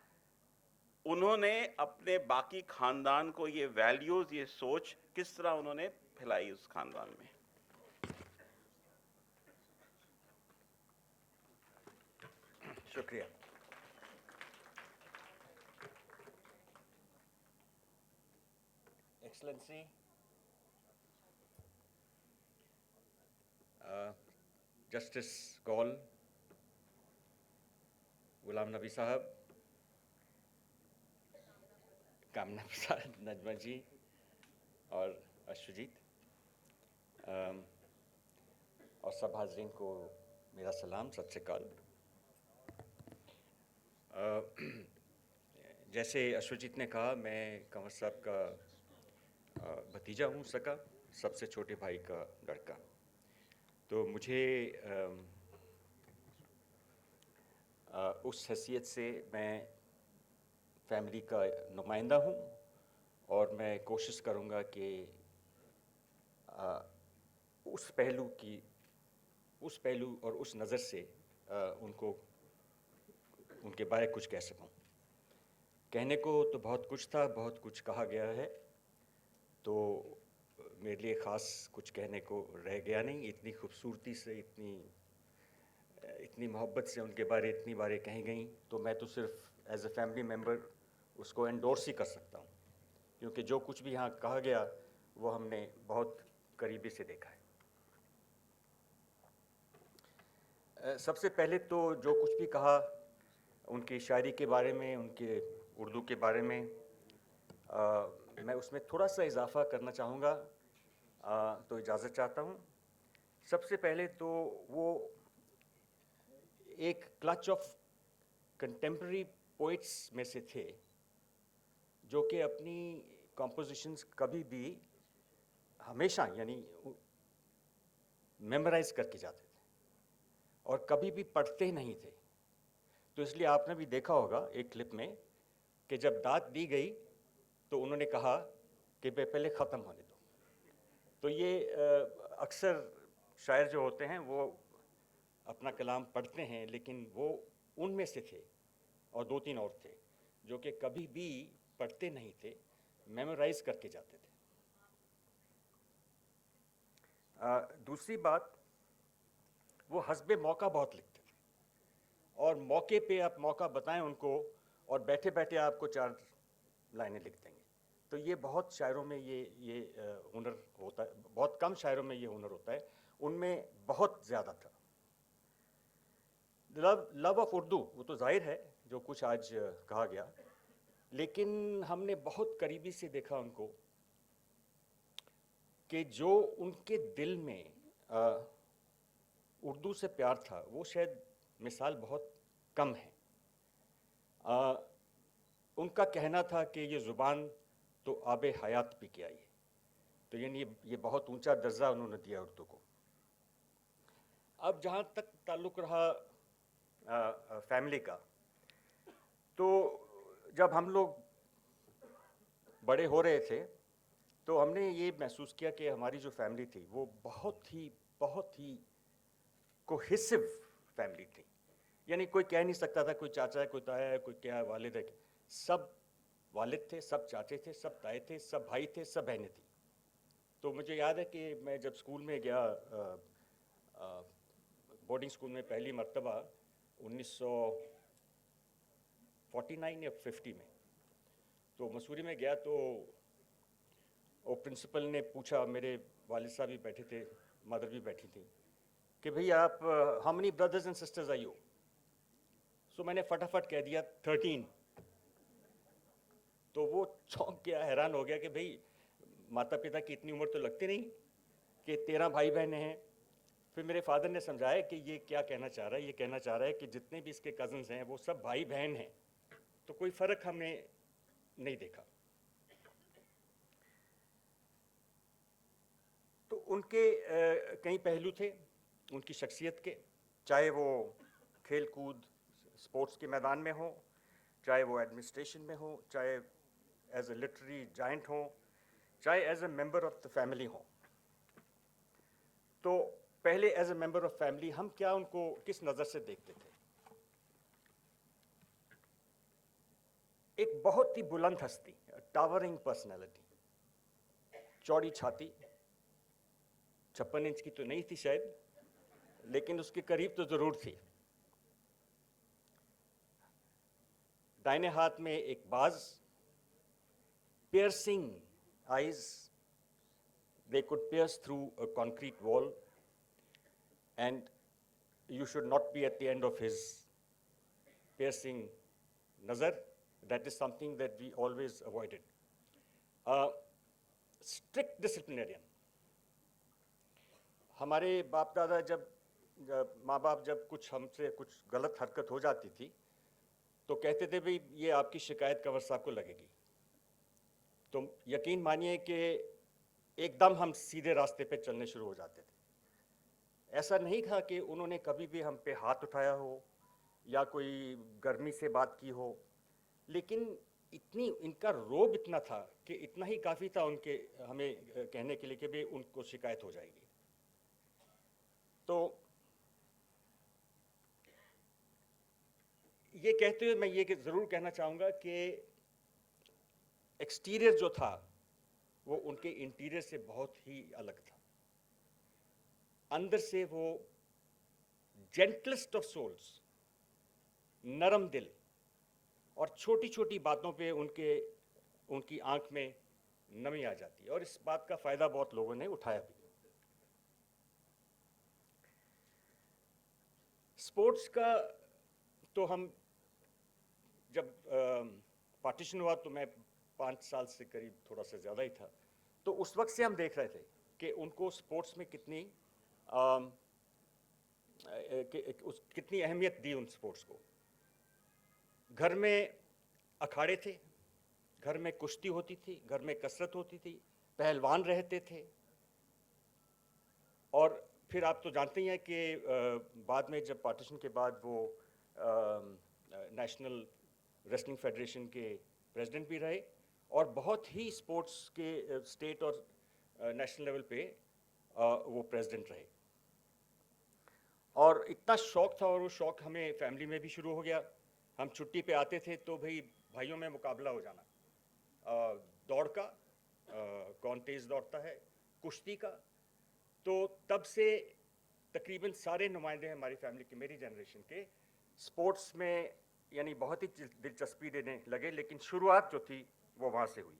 उन्होंने अपने बाकी खानदान को ये वैल्यूज़, ये सोच किस तरह उन्होंने फैलाई उस खानदान में। शुक्रिया। एक्सलेंसी, जस्टिस कौल, गुलाम नबी साहब, कामना प्रसाद नजमा जी और अश्वजीत, और सब हाजरीन को मेरा सलाम, सत श्री अकाल। जैसे अश्वजीत ने कहा, मैं कंवर साहब का भतीजा हूँ, सका, सबसे छोटे भाई का लड़का। तो मुझे उस हैसियत से मैं फैमिली का नुमाइंदा हूँ और मैं कोशिश करूँगा कि उस पहलू और उस नज़र से उनके बारे कुछ कह सकूँ। कहने को तो बहुत कुछ था, बहुत कुछ कहा गया है, तो मेरे लिए ख़ास कुछ कहने को रह गया नहीं। इतनी खूबसूरती से, इतनी मोहब्बत से उनके बारे इतनी बारें कही गई, तो मैं तो सिर्फ एज ए फैमिली मेम्बर उसको एंडोर्स ही कर सकता हूँ, क्योंकि जो कुछ भी यहाँ कहा गया वो हमने बहुत करीबी से देखा है। सबसे पहले तो जो कुछ भी कहा उनकी शायरी के बारे में, उनके उर्दू के बारे में, मैं उसमें थोड़ा सा इजाफ़ा करना चाहूँगा, तो इजाज़त चाहता हूँ। सबसे पहले तो वो एक क्लच ऑफ कंटेम्प्रेरी पोइट्स में से थे जो कि अपनी कॉम्पोजिशंस कभी भी हमेशा यानी मेमोराइज करके जाते थे और कभी भी पढ़ते नहीं थे। तो इसलिए आपने भी देखा होगा एक क्लिप में कि जब दाद दी गई तो उन्होंने कहा कि पहले ख़त्म होने दो। तो ये अक्सर शायर जो होते हैं वो अपना कलाम पढ़ते हैं, लेकिन वो उनमें से थे और 2-3 और थे जो कि कभी भी पढ़ते नहीं थे, मेमोराइज करके जाते थे। दूसरी बात, वो हस्बे मौका बहुत लिखते थे और मौके पे आप मौका बताएं उनको और बैठे बैठे आपको 4 लाइनें लिख देंगे। तो ये बहुत शायरों में ये हुनर होता है, बहुत कम शायरों में ये हुनर होता है, उनमें बहुत ज़्यादा था। लव ऑफ उर्दू, वो तो जाहिर है जो कुछ आज कहा गया, लेकिन हमने बहुत करीबी से देखा उनको कि जो उनके दिल में उर्दू से प्यार था वो शायद मिसाल बहुत कम है। उनका कहना था कि ये ज़ुबान तो आबे हयात पी के आई है, तो यानी ये बहुत ऊंचा दर्जा उन्होंने दिया उर्दू को। अब जहाँ तक ताल्लुक़ रहा फैमिली का, तो जब हम लोग बड़े हो रहे थे तो हमने ये महसूस किया कि हमारी जो फैमिली थी वो बहुत ही कोहेसिव फैमिली थी। यानी कोई कह नहीं सकता था कोई चाचा है, कोई ताया है, कोई क्या है, वालिद है। सब वालिद थे, सब चाचे थे, सब ताए थे, सब भाई थे, सब बहनें थी। तो मुझे याद है कि मैं जब स्कूल में गया, बोर्डिंग स्कूल में पहली मर्तबा 1949 या 50 में, तो मसूरी में गया, तो वो प्रिंसिपल ने पूछा, मेरे वालिद साहब भी बैठे थे, मदर भी बैठी थी, कि भाई आप how many brothers and sisters are you? So मैंने फटाफट कह दिया 13। तो वो चौंक गया, हैरान हो गया कि भाई माता पिता की इतनी उम्र तो लगती नहीं कि 13 भाई बहनें हैं। फिर मेरे फादर ने समझाया कि ये क्या कहना चाह रहा है, ये कहना चाह रहा है कि जितने भी इसके कज़न्स हैं वो सब भाई बहन हैं, तो कोई फ़र्क हमने नहीं देखा। तो उनके कई पहलू थे उनकी शख्सियत के, चाहे वो खेल कूद स्पोर्ट्स के मैदान में हो, चाहे वो एडमिनिस्ट्रेशन में हो, चाहे एज ए लिटरेरी जाइंट हो, चाहे as a member of the family हो। तो पहले as a member of family हम क्या उनको किस नज़र से देखते थे? एक बहुत ही बुलंद हस्ती, टावरिंग पर्सनैलिटी, चौड़ी छाती, 56 इंच की तो नहीं थी शायद, लेकिन उसके करीब तो ज़रूर थी। दाहिने हाथ में एक बाज, piercing eyes, they could pierce through a concrete wall, and you should not be at the end of his piercing nazar. That is something that we always avoided. Strict disciplinarian. हमारे बाप दादा जब माँ बाप जब कुछ हमसे कुछ गलत हरकत हो जाती थी तो कहते थे भाई ये आपकी शिकायत कंवर साहब को लगेगी। तो यकीन मानिए कि एकदम हम सीधे रास्ते पे चलने शुरू हो जाते थे। ऐसा नहीं था कि उन्होंने कभी भी हम पे हाथ उठाया हो या कोई गर्मी से बात की हो, लेकिन इतनी इनका रोब इतना था कि इतना ही काफ़ी था उनके हमें कहने के लिए कि भाई उनको शिकायत हो जाएगी। तो ये कहते हुए मैं ये ज़रूर कहना चाहूँगा कि एक्सटीरियर जो था वो उनके इंटीरियर से बहुत ही अलग था। अंदर से वो जेंटलेस्ट ऑफ सोल्स, नरम दिल, और छोटी छोटी बातों पे उनकी आंख में नमी आ जाती है, और इस बात का फायदा बहुत लोगों ने उठाया भी। स्पोर्ट्स का तो हम जब पार्टीशन हुआ तो मैं 5 साल से करीब थोड़ा सा ज़्यादा ही था, तो उस वक्त से हम देख रहे थे कि उनको स्पोर्ट्स में कितनी अहमियत दी उन स्पोर्ट्स को। घर में अखाड़े थे, घर में कुश्ती होती थी, घर में कसरत होती थी, पहलवान रहते थे। और फिर आप तो जानते ही हैं कि बाद में जब पार्टीशन के बाद वो नेशनल रेसलिंग फेडरेशन के प्रेसिडेंट भी रहे, और बहुत ही स्पोर्ट्स के स्टेट और नेशनल लेवल पे वो प्रेसिडेंट रहे। और इतना शौक था, और वो शौक हमें फैमिली में भी शुरू हो गया। हम छुट्टी पे आते थे तो भाइयों में मुकाबला हो जाना, दौड़ का, कौन तेज दौड़ता है, कुश्ती का। तो तब से तकरीबन सारे नुमाइंदे हमारी फैमिली के, मेरी जनरेशन के, स्पोर्ट्स में यानी बहुत ही दिलचस्पी लेने लगे। लेकिन शुरुआत जो थी वो वहाँ से हुई।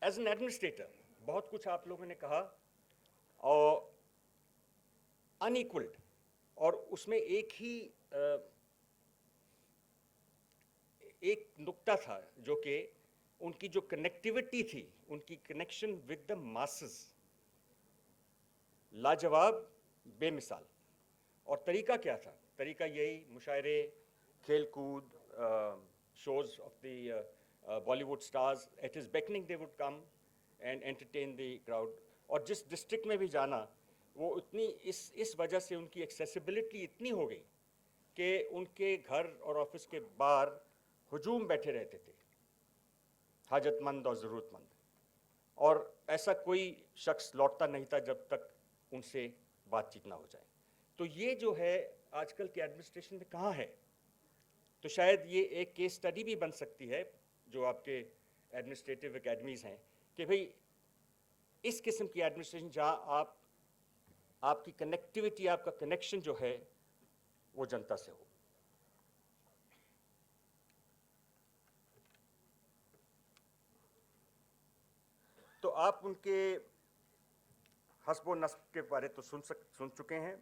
एज एन एडमिनिस्ट्रेटर बहुत कुछ आप लोगों ने कहा, और अनइक्वल्ड, और उसमें एक नुक्ता था जो कि उनकी जो कनेक्टिविटी थी, उनकी कनेक्शन विद द मासेस, लाजवाब, बेमिसाल। और तरीका क्या था? तरीका यही, मुशायरे, खेल कूद, shows of the Bollywood stars, at his beckoning they would come and entertain the crowd. और जिस डिस्ट्रिक्ट में भी जाना, वो इतनी इस वजह से उनकी एक्सेसिबिलिटी इतनी हो गई कि उनके घर और ऑफिस के बाहर हुजूम बैठे रहते थे, हाजतमंद और ज़रूरतमंद। और ऐसा कोई शख्स लौटता नहीं था जब तक उनसे बातचीत ना हो जाए। तो ये जो है आजकल के एडमिनिस्ट्रेशन में कहाँ है? तो शायद ये एक केस स्टडी भी बन सकती है, जो आपके एडमिनिस्ट्रेटिव एकेडमीज़ हैं, कि भाई इस किस्म की एडमिनिस्ट्रेशन जहाँ आपकी कनेक्टिविटी, आपका कनेक्शन जो है वो जनता से हो। तो आप उनके हस्बो नस्ब के बारे तो सुन चुके हैं।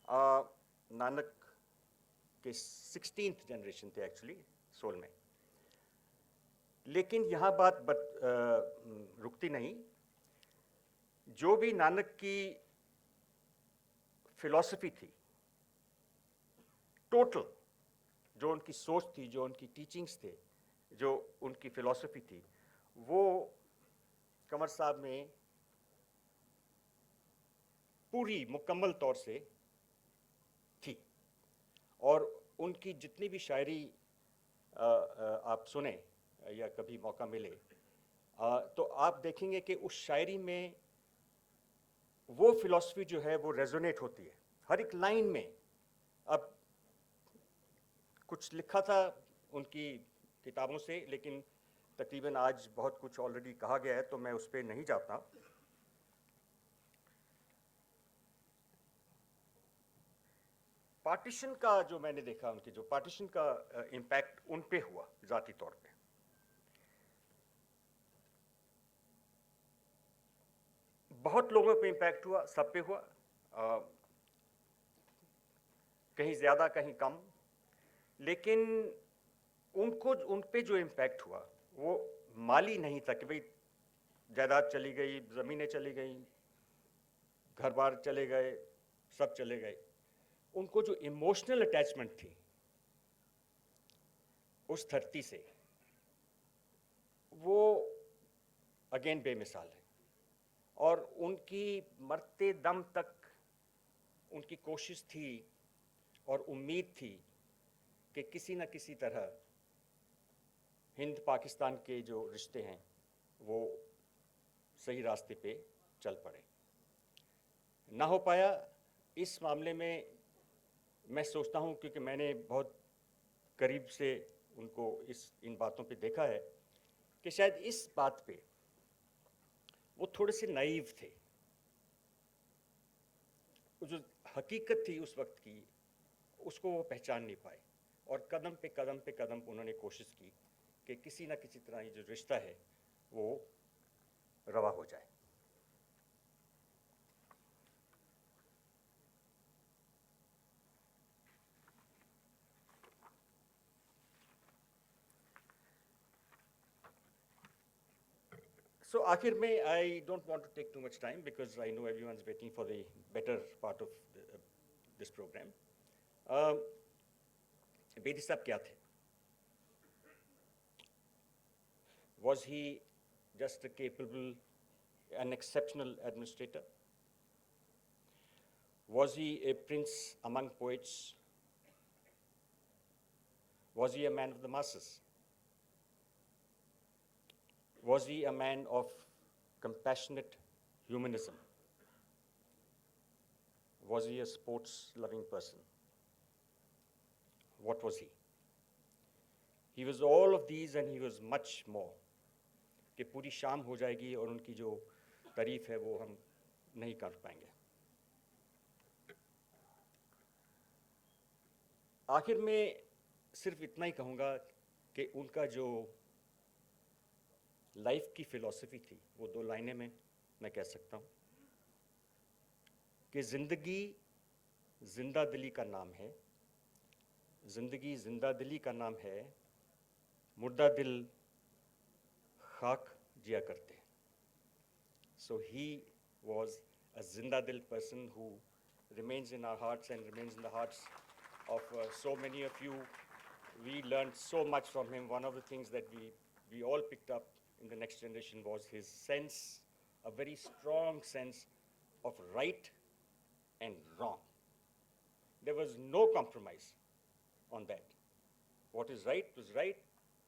नानक के 16th जनरेशन थे एक्चुअली, सोल में। लेकिन यहाँ बात रुकती नहीं। जो भी नानक की फिलॉसफी थी, टोटल जो उनकी सोच थी, जो उनकी टीचिंग्स थे, जो उनकी फिलॉसफी थी, वो कंवर साहब में पूरी मुकम्मल तौर से थी। और उनकी जितनी भी शायरी आप सुने या कभी मौका मिले, तो आप देखेंगे कि उस शायरी में वो फिलॉसफी जो है वो रेजोनेट होती है हर एक लाइन में। अब कुछ लिखा था उनकी किताबों से, लेकिन तकरीबन आज बहुत कुछ ऑलरेडी कहा गया है, तो मैं उस पर नहीं जाता। पार्टीशन का जो मैंने देखा, उनके जो पार्टीशन का इम्पैक्ट उन पे हुआ ज़ाती तौर पे, बहुत लोगों पे इम्पैक्ट हुआ, सब पे हुआ, कहीं ज़्यादा कहीं कम। लेकिन उन पे जो इम्पैक्ट हुआ वो माली नहीं था कि भाई जायदाद चली गई, ज़मीनें चली गई, घर बार चले गए, सब चले गए। उनको जो इमोशनल अटैचमेंट थी उस धरती से, वो अगेन बेमिसाल है। और उनकी मरते दम तक उनकी कोशिश थी और उम्मीद थी कि किसी न किसी तरह हिंद पाकिस्तान के जो रिश्ते हैं वो सही रास्ते पे चल पड़े। ना हो पाया। इस मामले में मैं सोचता हूँ, क्योंकि मैंने बहुत करीब से उनको इन बातों पे देखा है कि शायद इस बात पे वो थोड़े से नाइव थे। वो जो हकीकत थी उस वक्त की, उसको वो पहचान नहीं पाए, और कदम पे कदम उन्होंने कोशिश की कि किसी ना किसी तरह ये जो रिश्ता है वो रवा हो जाए। So आखिर में, I don't want to take too much time because I know everyone's waiting for the better part of this program. Bedi साहब क्या थे? Was he just a capable, an exceptional administrator? Was he a prince among poets? Was he a man of the masses? Was he a man of compassionate humanism? Was he a sports-loving person? What was he? He was all of these and he was much more. कि पूरी शाम हो जाएगी और उनकी जो तारीफ है वो हम नहीं कर पाएंगे। आखिर में सिर्फ इतना ही कहूँगा कि उनका जो लाइफ की फिलॉसफी थी वो 2 लाइनें में मैं कह सकता हूँ कि ज़िंदगी जिंदा दिली का नाम है, ज़िंदगी जिंदा दिली का नाम है, मुर्दा दिल खाक जिया करते। So he was a zinda dil person who remains in our hearts and remains in the hearts of so many of you. We learned so much from him. One of the things that we all picked up in the next generation was his sense, a very strong sense of right and wrong. There was no compromise on that. What is right was right,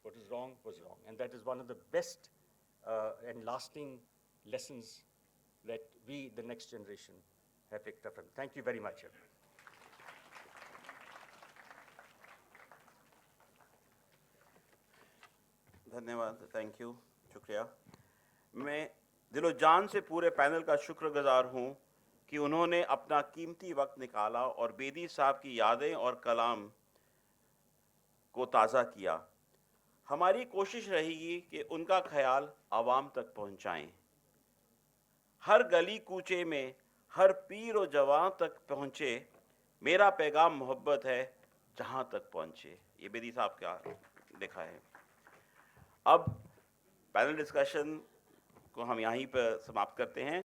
what is wrong was wrong. And that is one of the best and lasting lessons that we, the next generation, have picked up from. Thank you very much, everyone. धन्यवाद, thank you, शुक्रिया। मैं दिलो जान से पूरे panel का शुक्रगुजार हूँ कि उन्होंने अपना कीमती वक्त निकाला और बेदी साहब की यादें और कलाम को ताज़ा किया। हमारी कोशिश रहेगी कि उनका ख्याल आवाम तक पहुँचाएं। हर गली कूचे में, हर पीर और जवान तक पहुँचे, मेरा पैगाम मोहब्बत है जहाँ तक पहुँचे। ये बेदी साहब का लिखा है। अब पैनल डिस्कशन को हम यहीं पर समाप्त करते हैं।